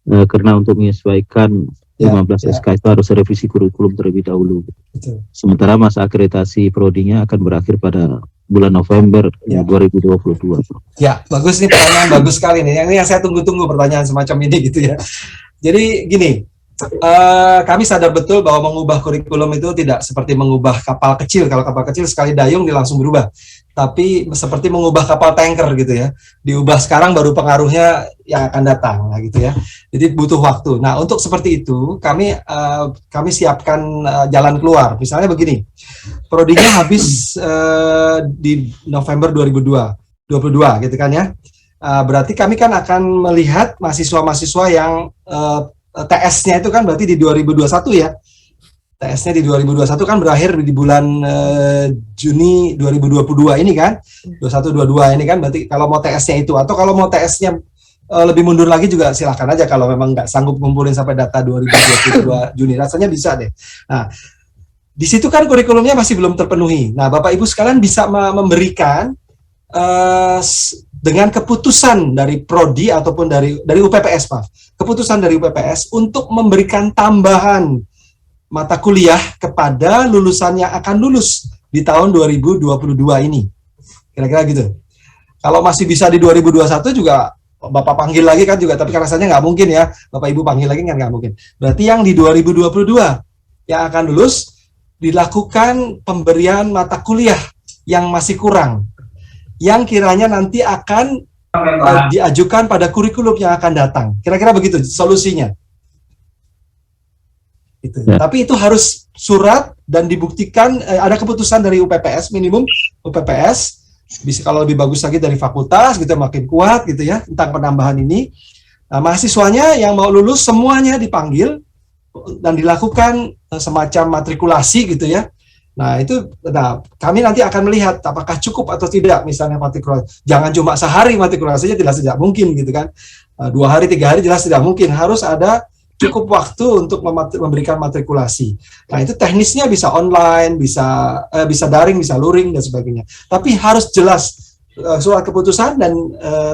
Karena untuk menyesuaikan 15 SKS itu harus revisi kurikulum terlebih dahulu. Betul. Sementara masa akreditasi prodinya akan berakhir pada bulan November 2022. Ya, bagus nih, pertanyaan bagus sekali nih. Yang saya tunggu-tunggu pertanyaan semacam ini gitu ya. Jadi gini, kami sadar betul bahwa mengubah kurikulum itu tidak seperti mengubah kapal kecil. Kalau kapal kecil sekali dayung dia langsung berubah. Tapi seperti mengubah kapal tanker gitu ya. Diubah sekarang baru pengaruhnya yang akan datang lah gitu ya. Jadi butuh waktu. Nah, untuk seperti itu kami siapkan jalan keluar. Misalnya begini. Prodinya habis di November 2022 gitu kan ya. Berarti kami kan akan melihat mahasiswa-mahasiswa yang TS-nya itu kan berarti di 2021 ya. TS-nya di 2021 kan berakhir di bulan Juni 2022 ini kan. 21-22 ini kan berarti kalau mau TS-nya itu, atau kalau mau TS-nya lebih mundur lagi juga silahkan aja kalau memang nggak sanggup ngumpulin sampai data 2022 Juni, rasanya bisa deh. Nah, di situ kan kurikulumnya masih belum terpenuhi. Nah, Bapak Ibu sekalian bisa memberikan dengan keputusan dari prodi ataupun dari UPPS, Pak. Keputusan dari UPPS untuk memberikan tambahan mata kuliah kepada lulusan yang akan lulus di tahun 2022 ini. Kira-kira gitu. Kalau masih bisa di 2021 juga Bapak panggil lagi kan juga, tapi kan rasanya nggak mungkin ya. Bapak Ibu panggil lagi kan nggak mungkin. Berarti yang di 2022 yang akan lulus dilakukan pemberian mata kuliah yang masih kurang, yang kiranya nanti akan diajukan pada kurikulum yang akan datang. Kira-kira begitu solusinya. Gitu. Ya. Tapi itu harus surat dan dibuktikan, ada keputusan dari UPPS, minimum UPPS, bisa kalau lebih bagus lagi dari fakultas gitu, makin kuat gitu ya tentang penambahan ini. Nah, mahasiswanya yang mau lulus semuanya dipanggil dan dilakukan semacam matrikulasi gitu ya. Nah, itu kami nanti akan melihat apakah cukup atau tidak misalnya matrikulasi. Jangan cuma sehari matrikulasinya, tidak mungkin gitu kan. 2 hari, 3 hari jelas tidak mungkin, harus ada cukup waktu untuk memberikan matrikulasi. Nah, itu teknisnya bisa online, bisa daring, bisa luring dan sebagainya. Tapi harus jelas surat keputusan dan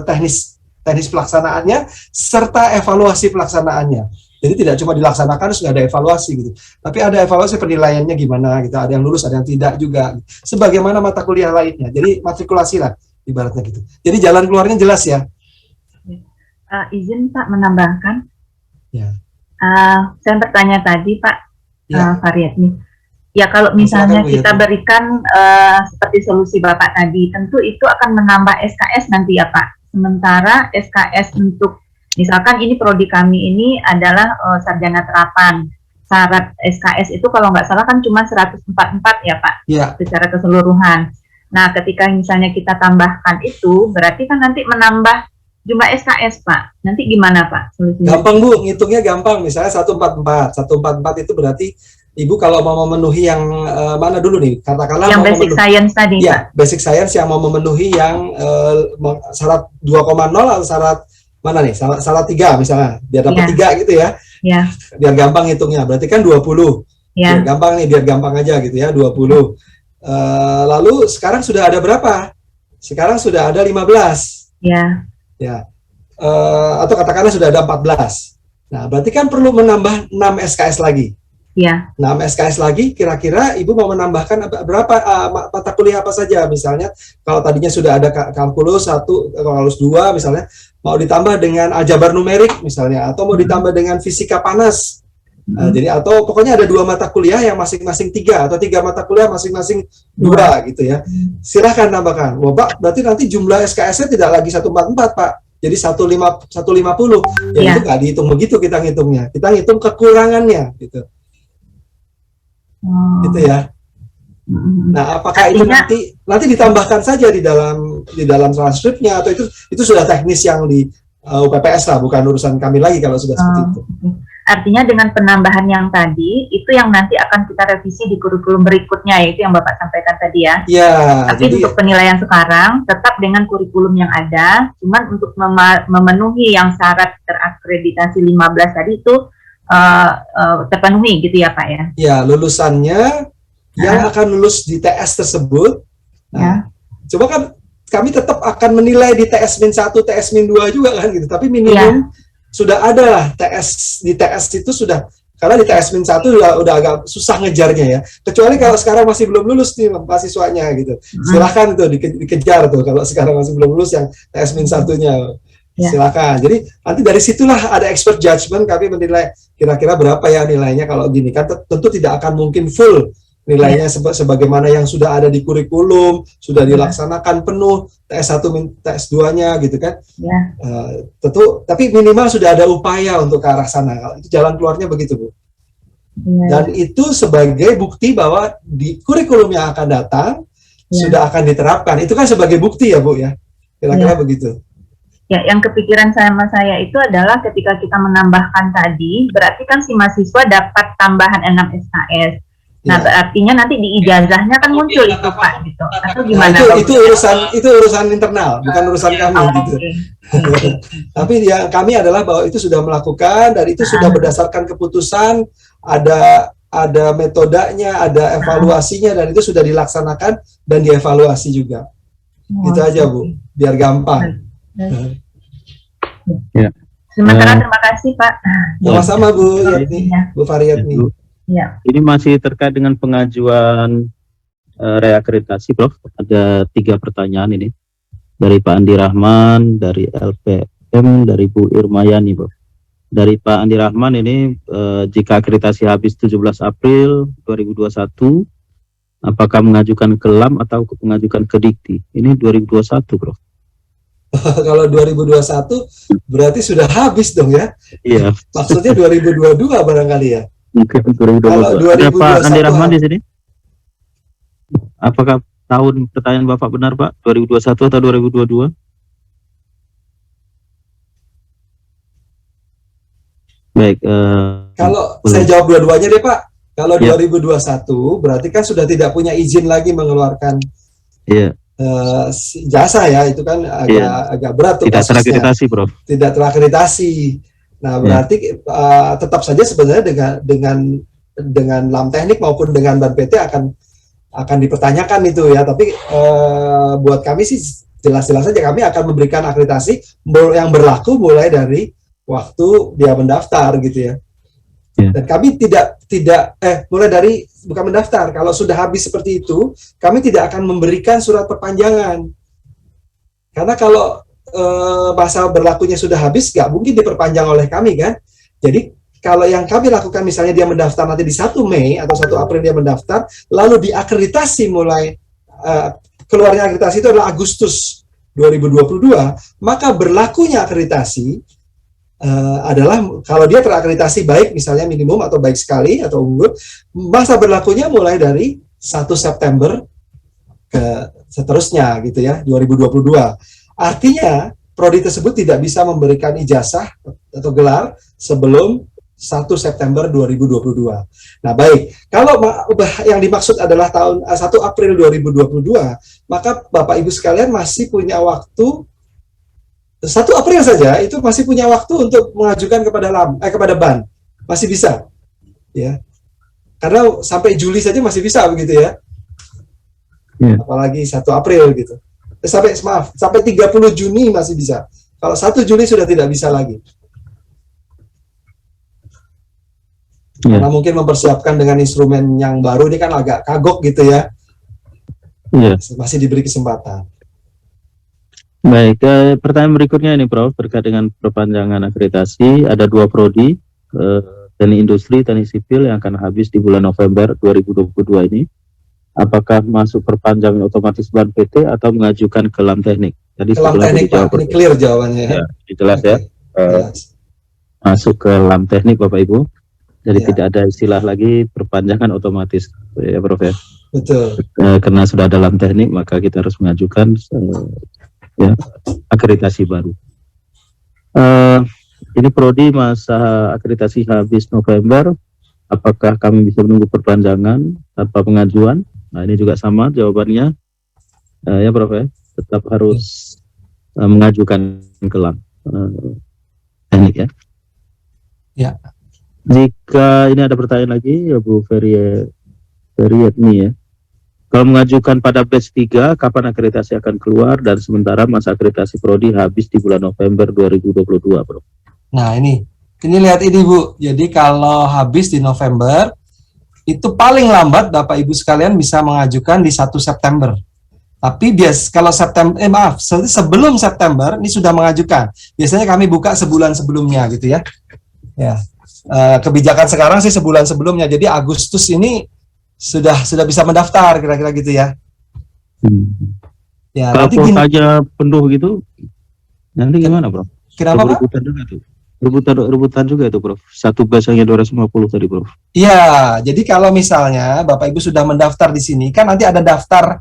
teknis pelaksanaannya serta evaluasi pelaksanaannya. Jadi tidak cuma dilaksanakan terus nggak ada evaluasi gitu. Tapi ada evaluasi penilaiannya gimana gitu. Ada yang lulus, ada yang tidak juga. Sebagaimana mata kuliah lainnya. Jadi matrikulasi lah ibaratnya gitu. Jadi jalan keluarnya jelas ya. Izin Pak menambahkan. Ya. Saya bertanya tadi Pak Farid nih. Ya kalau misalnya kita berikan seperti solusi Bapak tadi, tentu itu akan menambah SKS nanti ya Pak. Sementara SKS untuk misalkan ini prodi kami ini adalah sarjana terapan. Syarat SKS itu kalau nggak salah kan cuma 144 ya Pak, secara keseluruhan. Nah ketika misalnya kita tambahkan itu, berarti kan nanti menambah jumlah SKS Pak, nanti gimana Pak solusinya? Gampang Bu, ngitungnya gampang. Misalnya 144 itu berarti Ibu kalau mau memenuhi yang mana dulu nih? Katakanlah yang mau basic science tadi ya, Pak. Basic science yang mau memenuhi yang syarat 2,0 atau syarat mana nih? Syarat 3 misalnya, biar dapat 3 gitu ya. Ya. Biar gampang hitungnya. Berarti kan 20. Ya. Biar gampang nih, biar gampang aja gitu ya, 20. Lalu sekarang sudah ada berapa? Sekarang sudah ada 15. Ya. Ya. Atau katakanlah sudah ada 14. Nah, berarti kan perlu menambah 6 SKS lagi. Ya. 6 SKS lagi, kira-kira Ibu mau menambahkan berapa mata kuliah apa saja? Misalnya, kalau tadinya sudah ada kalkulus 1, kalkulus 2 misalnya, mau ditambah dengan aljabar numerik misalnya, atau mau ditambah dengan fisika panas. Jadi atau pokoknya ada 2 mata kuliah yang masing-masing 3, atau 3 mata kuliah masing-masing 2 gitu ya. Silahkan tambahkan. Wah, Pak, berarti nanti jumlah SKS-nya tidak lagi 144, Pak. Jadi 150. Ya, itu nggak dihitung begitu kita ngitungnya. Kita ngitung kekurangannya gitu. Gitu ya. Nah, apakah itu nanti ditambahkan saja di dalam transkripnya, atau itu sudah teknis yang di UPPS lah, bukan urusan kami lagi kalau sudah seperti itu. Artinya dengan penambahan yang tadi itu yang nanti akan kita revisi di kurikulum berikutnya, yaitu yang Bapak sampaikan tadi ya. Iya. Tapi untuk penilaian sekarang tetap dengan kurikulum yang ada, cuman untuk memenuhi yang syarat terakreditasi 15 tadi itu terpenuhi gitu ya Pak ya? Ya, lulusannya yang akan lulus di TS tersebut. Nah, coba kan kami tetap akan menilai di TS-1, TS-2 juga kan gitu. Tapi minimum sudah ada lah di TS itu sudah, karena di TS-1 udah agak susah ngejarnya ya. Kecuali kalau sekarang masih belum lulus nih mahasiswanya gitu. Silahkan tuh dikejar tuh kalau sekarang masih belum lulus yang TS-1-nya. Silakan. Jadi nanti dari situlah ada expert judgment, kami menilai kira-kira berapa ya nilainya kalau gini kan. Tentu tidak akan mungkin full nilainya sebagaimana yang sudah ada di kurikulum, sudah dilaksanakan penuh TS1 TS2-nya gitu kan. Tentu, tapi minimal sudah ada upaya untuk ke arah sana. Itu jalan keluarnya begitu, Bu. Dan itu sebagai bukti bahwa di kurikulum yang akan datang sudah akan diterapkan. Itu kan sebagai bukti ya, Bu ya. Kira-kira begitu. Ya, yang kepikiran sama saya itu adalah ketika kita menambahkan tadi, berarti kan si mahasiswa dapat tambahan 6 SKS. Nah, artinya nanti di ijazahnya kan muncul itu Pak, gitu. Atau gimana? Nah, itu urusan internal, bukan urusan kami gitu. Tapi yang kami adalah bahwa itu sudah melakukan dan itu sudah berdasarkan keputusan, ada metodenya, ada evaluasinya, dan itu sudah dilaksanakan dan dievaluasi juga. Itu aja Bu, biar gampang. Ya. Sementara terima kasih Pak. Sama-sama Bu Bu Faryatni. Ya. Ini masih terkait dengan pengajuan reakreditasi, Prof. Ada 3 pertanyaan ini dari Pak Andi Rahman, dari LPM, dari Bu Irmayani, Prof. Dari Pak Andi Rahman ini, jika akreditasi habis 17 April 2021, apakah mengajukan ke LAM atau mengajukan ke Dikti? Ini 2021, Prof. Kalau 2021 berarti sudah habis dong ya? Iya. Maksudnya 2022 barangkali ya? Mungkin 2022. Ada Pak Andi Rahman di sini? Apakah tahun pertanyaan Bapak benar Pak? 2021 atau 2022? Baik. Kalau saya jawab dua-duanya deh Pak. Kalau 2021 berarti kan sudah tidak punya izin lagi mengeluarkan jasa ya, itu kan agak berat tuh. Tidak terakreditasi, Prof. Tidak terakreditasi. Nah, berarti tetap saja sebenarnya dengan LAM teknik maupun dengan BAN PT akan dipertanyakan itu ya. Tapi buat kami sih jelas-jelas saja kami akan memberikan akreditasi yang berlaku mulai dari waktu dia mendaftar gitu ya. Dan kami tidak mulai dari bukan mendaftar. Kalau sudah habis seperti itu, kami tidak akan memberikan surat perpanjangan. Karena kalau masa berlakunya sudah habis, nggak mungkin diperpanjang oleh kami kan. Jadi kalau yang kami lakukan misalnya dia mendaftar nanti di 1 Mei atau 1 April dia mendaftar, lalu diakreditasi mulai keluarnya akreditasi itu adalah Agustus 2022, maka berlakunya akreditasi adalah kalau dia terakreditasi baik misalnya minimum atau baik sekali atau unggul, masa berlakunya mulai dari 1 September ke seterusnya gitu ya, 2022. Artinya prodi tersebut tidak bisa memberikan ijazah atau gelar sebelum 1 September 2022. Nah, baik. Kalau yang dimaksud adalah tahun 1 April 2022, maka Bapak Ibu sekalian masih punya waktu 1 April saja itu masih punya waktu untuk mengajukan kepada BAN. Masih bisa. Ya. Karena sampai Juli saja masih bisa begitu ya. Apalagi 1 April gitu. Sampai 30 Juni masih bisa. Kalau 1 Juli sudah tidak bisa lagi. Karena mungkin mempersiapkan dengan instrumen yang baru ini kan agak kagok gitu ya. Masih diberi kesempatan. Baik, pertanyaan berikutnya ini Prof, terkait dengan perpanjangan akreditasi. Ada 2 prodi, teknik industri, teknik sipil yang akan habis di bulan November 2022 ini. Apakah masuk perpanjangan otomatis BAN PT atau mengajukan ke LAM teknik? Tadi ke LAM teknik Pak, ini clear jawabannya ya. Jelas ya. Masuk ke LAM teknik Bapak Ibu. Jadi tidak ada istilah lagi perpanjangan otomatis ya Prof ya. Betul. Karena sudah ada LAM teknik maka kita harus mengajukan akreditasi baru. Ini prodi masa akreditasi habis November. Apakah kami bisa menunggu perpanjangan tanpa pengajuan? Nah ini juga sama jawabannya ya Prof ya, tetap harus mengajukan ke LAM teknik ya. Ya. Jika ini ada pertanyaan lagi ya Bu Ferietni ya. Kalau mengajukan pada batch 3, kapan akreditasi akan keluar dan sementara masa akreditasi prodi habis di bulan November 2022 Prof. Nah ini lihat ini Bu. Jadi kalau habis di November itu paling lambat Bapak Ibu sekalian bisa mengajukan di 1 September. Tapi kalau sebelum September ini sudah mengajukan. Biasanya kami buka sebulan sebelumnya gitu ya. Ya. Kebijakan sekarang sih sebulan sebelumnya. Jadi Agustus ini sudah bisa mendaftar kira-kira gitu ya. Ya, kalau kuotanya penuh gitu nanti gimana Prof? Kenapa Pak? Rebutan juga itu Prof. Satu batch-nya 250 tadi Prof. Iya, jadi kalau misalnya Bapak Ibu sudah mendaftar di sini, kan nanti ada daftar,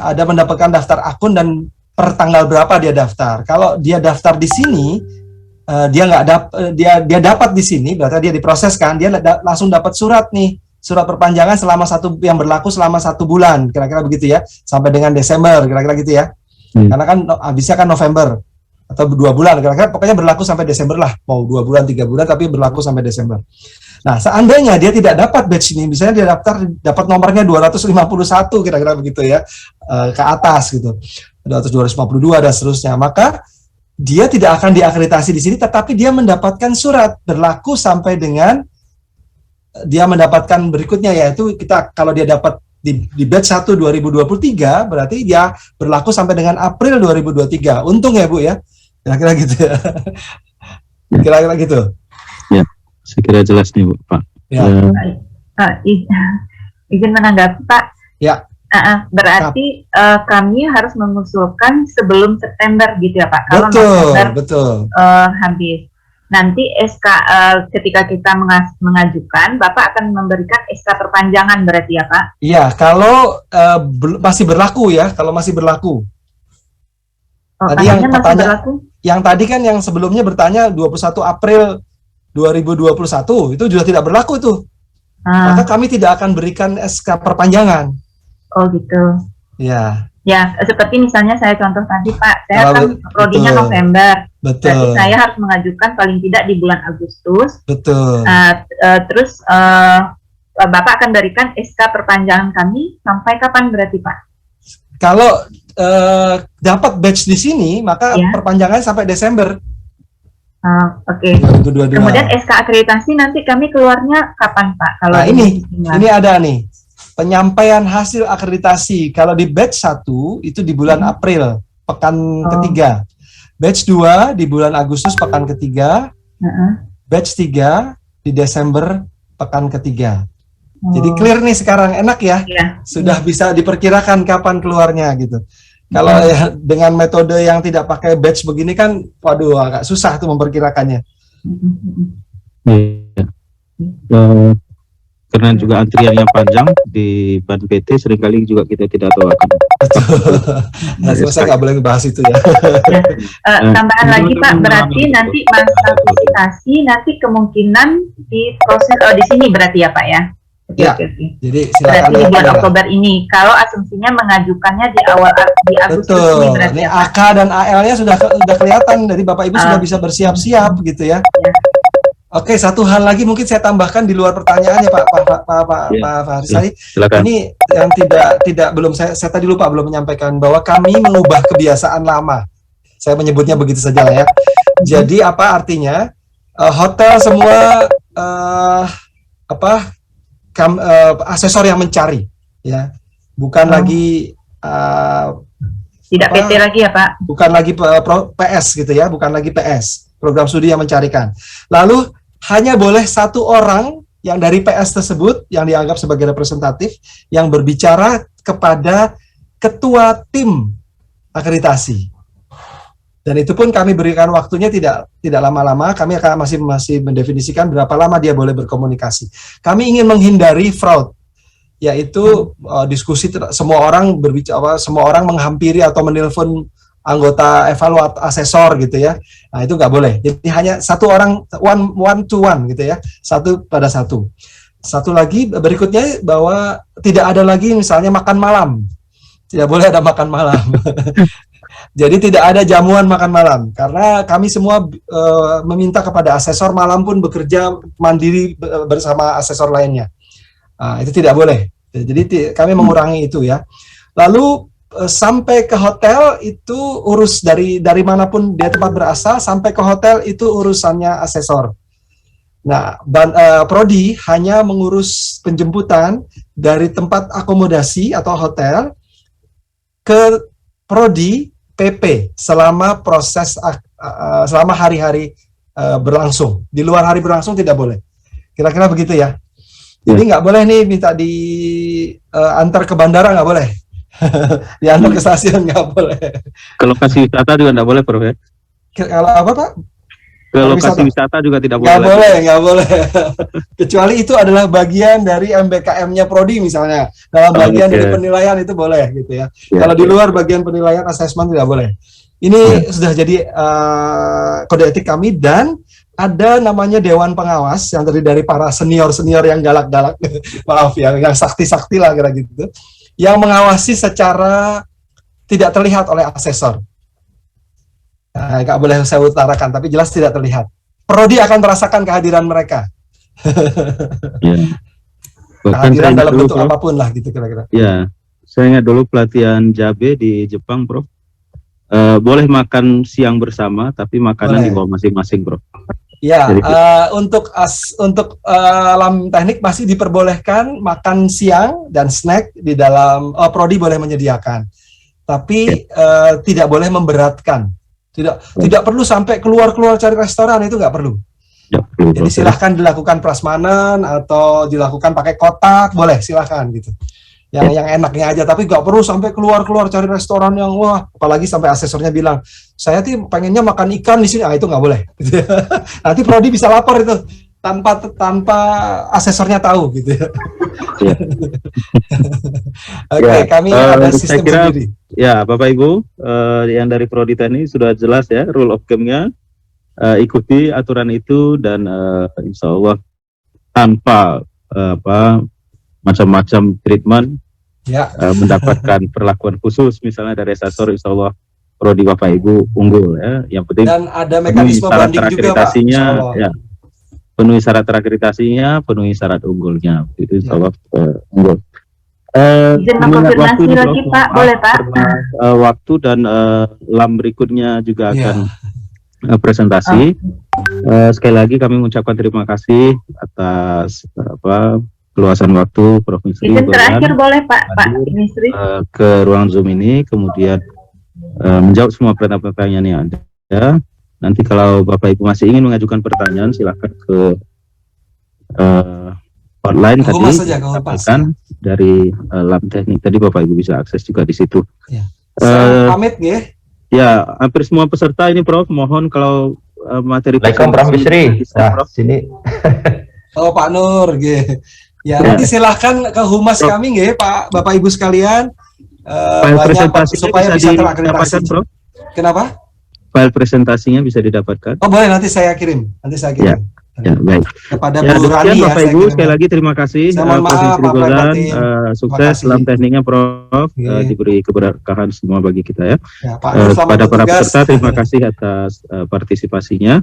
ada mendapatkan daftar akun dan per tanggal berapa dia daftar. Kalau dia daftar di sini, dia dapat di sini, berarti dia diproseskan, dia langsung dapat surat nih, surat perpanjangan yang berlaku selama 1 bulan, kira-kira begitu ya, sampai dengan Desember, kira-kira gitu ya. Karena kan habisnya kan November. Atau 2 bulan, kira-kira pokoknya berlaku sampai Desember lah, mau 2 bulan, 3 bulan, tapi berlaku sampai Desember. Nah, seandainya dia tidak dapat batch ini, misalnya dia dapat nomornya 251, kira-kira begitu ya, ke atas gitu, 252 dan seterusnya, maka dia tidak akan diakreditasi di sini, tetapi dia mendapatkan surat berlaku sampai dengan dia mendapatkan berikutnya, yaitu kalau dia dapat di batch 1 2023, berarti dia berlaku sampai dengan April 2023. Untung ya Bu ya. Kira-kira gitu ya. Kira-kira gitu. Ya, saya kira jelas nih Pak. Ya. Izin menanggapi Pak. Ya. Berarti kami harus mengusulkan sebelum September gitu ya Pak. Kalau November habis. Nanti SK ketika kita mengajukan, Bapak akan memberikan SK perpanjangan berarti ya Pak? Iya, kalau masih berlaku ya, kalau masih berlaku. Tadi yang tadi kan yang sebelumnya bertanya 21 April 2021, itu juga tidak berlaku itu. Maka kami tidak akan berikan SK perpanjangan. Oh gitu. Ya. Ya, seperti misalnya saya contoh tadi Pak, saya kan prodinya November. Betul. Berarti saya harus mengajukan paling tidak di bulan Agustus. Betul. Terus Bapak akan berikan SK perpanjangan kami sampai kapan berarti Pak? Kalau dapat batch di sini, maka perpanjangan sampai Desember. Oke. 2022. Kemudian SK akreditasi nanti kami keluarnya kapan Pak? Kalau ini ada nih. Penyampaian hasil akreditasi kalau di batch 1 itu di bulan April pekan ketiga, batch 2 di bulan Agustus pekan ketiga, batch 3 di Desember pekan ketiga. Jadi clear nih sekarang, enak ya, sudah bisa diperkirakan kapan keluarnya gitu. Kalau ya dengan metode yang tidak pakai batch begini kan, waduh agak susah tuh memperkirakannya. karena juga antrian yang panjang di ban PT, seringkali juga kita tidak tahu akan. Nah, saya nggak boleh bahas itu ya. Tambahan lagi Pak, berarti nanti masa visitasi nanti kemungkinan di proses di sini berarti ya Pak ya? Ya, jadi silakan. Berarti di bulan Oktober ini, kalau asumsinya mengajukannya di awal di Agustus ini berarti. Ini AK dan AL-nya sudah kelihatan, dari Bapak Ibu sudah bisa bersiap-siap gitu ya. Oke, satu hal lagi mungkin saya tambahkan di luar pertanyaannya Pak Farisali. Ini yang belum saya tadi lupa belum menyampaikan bahwa kami mengubah kebiasaan lama. Saya menyebutnya begitu saja lah ya. Jadi apa artinya? Hotel semua asesor yang mencari ya. Bukan lagi tidak PT lagi ya Pak. Bukan lagi PS gitu ya, bukan lagi PS, program studi yang mencarikan. Lalu hanya boleh satu orang yang dari PS tersebut yang dianggap sebagai representatif yang berbicara kepada ketua tim akreditasi. Dan itu pun kami berikan waktunya tidak lama-lama. Kami akan masih mendefinisikan berapa lama dia boleh berkomunikasi. Kami ingin menghindari fraud, yaitu diskusi semua orang berbicara, semua orang menghampiri atau menelpon anggota evaluat asesor gitu ya. Nah, itu nggak boleh. Jadi hanya satu orang, one to one gitu ya, satu pada satu. Satu lagi berikutnya bahwa tidak ada lagi misalnya makan malam, tidak boleh ada makan malam. Jadi tidak ada jamuan makan malam karena kami semua meminta kepada asesor malam pun bekerja mandiri bersama asesor lainnya. Nah, itu tidak boleh. Jadi kami mengurangi itu ya. Lalu sampai ke hotel itu urus dari manapun dia tempat berasal sampai ke hotel itu urusannya asesor. Nah, Prodi hanya mengurus penjemputan dari tempat akomodasi atau hotel ke Prodi PP selama proses selama hari-hari berlangsung. Di luar hari berlangsung tidak boleh. Kira-kira begitu ya. Jadi nggak boleh nih minta antar ke bandara, nggak boleh. Diantar ke stasiun nggak boleh. Ke lokasi wisata juga nggak boleh, Prof. Kalau apa Pak? Ke lokasi wisata juga tidak boleh. Nggak boleh. Kecuali itu adalah bagian dari MBKM-nya Prodi misalnya. Dalam bagian dari penilaian itu boleh gitu ya. Kalau di luar bagian penilaian asesmen tidak boleh. Ini sudah jadi kode etik kami dan ada namanya Dewan Pengawas yang terdiri dari para senior-senior yang galak-galak, maaf ya, yang sakti-sakti lah kira gitu, yang mengawasi secara tidak terlihat oleh asesor. Nah, nggak boleh saya utarakan, tapi jelas tidak terlihat. Prodi akan merasakan kehadiran mereka. Kehadiran dalam bentuk apapun lah gitu kira-kira. Ya, saya ingat dulu pelatihan JABE di Jepang, Prof. Boleh makan siang bersama, tapi makanan di bawah masing-masing, Prof. Ya, untuk alam teknik masih diperbolehkan makan siang dan snack di dalam Prodi boleh menyediakan, tapi tidak boleh memberatkan. Tidak perlu sampai keluar cari restoran, itu nggak perlu. Jadi silahkan dilakukan prasmanan atau dilakukan pakai kotak, boleh silahkan gitu. Yang enaknya aja, tapi nggak perlu sampai keluar cari restoran yang wah, apalagi sampai asesornya bilang saya tuh pengennya makan ikan di sini, itu nggak boleh. Nanti Prodi bisa lapor itu tanpa asesornya tahu gitu ya. Oke, kami ada sistem sendiri. Ya, Bapak Ibu, yang dari Prodi Teknik sudah jelas ya rule of game-nya, ikuti aturan itu dan insya Allah tanpa macam-macam treatment, mendapatkan perlakuan khusus misalnya dari asesor, insya Allah Prodi Bapak Ibu unggul ya. Yang penting dan ada mekanisme banding juga Pak. Ya, penuhi syarat terakreditasinya, penuhi syarat unggulnya, itu insya Allah unggul. Konfirmasi lagi Pak, boleh Pak? Waktu dan lam berikutnya juga akan presentasi. Sekali lagi kami mengucapkan terima kasih atas keluasan waktu Provinsi terakhir boleh Pak Ministri ke ruang Zoom ini, kemudian menjawab semua pertanyaan yang ada. Nanti kalau Bapak Ibu masih ingin mengajukan pertanyaan, silakan ke hotline tadi sampaikan dari lab teknik tadi, Bapak Ibu bisa akses juga di situ. Pamit ya. Ya, hampir semua peserta ini Prof, mohon kalau materi Prof Misri, sini. Oh Pak Nur, Ya, nanti silahkan ke humas kami nggih, Pak, Bapak Ibu sekalian. File Banyak presentasinya supaya bisa terakreditasi. didapatkan, Bro? Kenapa? File presentasinya bisa didapatkan. Oh, boleh, nanti saya kirim. Ya, baik. Kepada Ya, Bu demikian Rani Bapak saya Ibu, kirim. sekali lagi terima kasih. Saya mohon maaf, Provinsi Pak Goldan, Batin. sukses kasih. dalam tekniknya, Prof. Iya. Diberi keberkahan semua bagi kita ya. Ya, Pak Nur, selamat Pada para bertugas. peserta, terima kasih atas partisipasinya.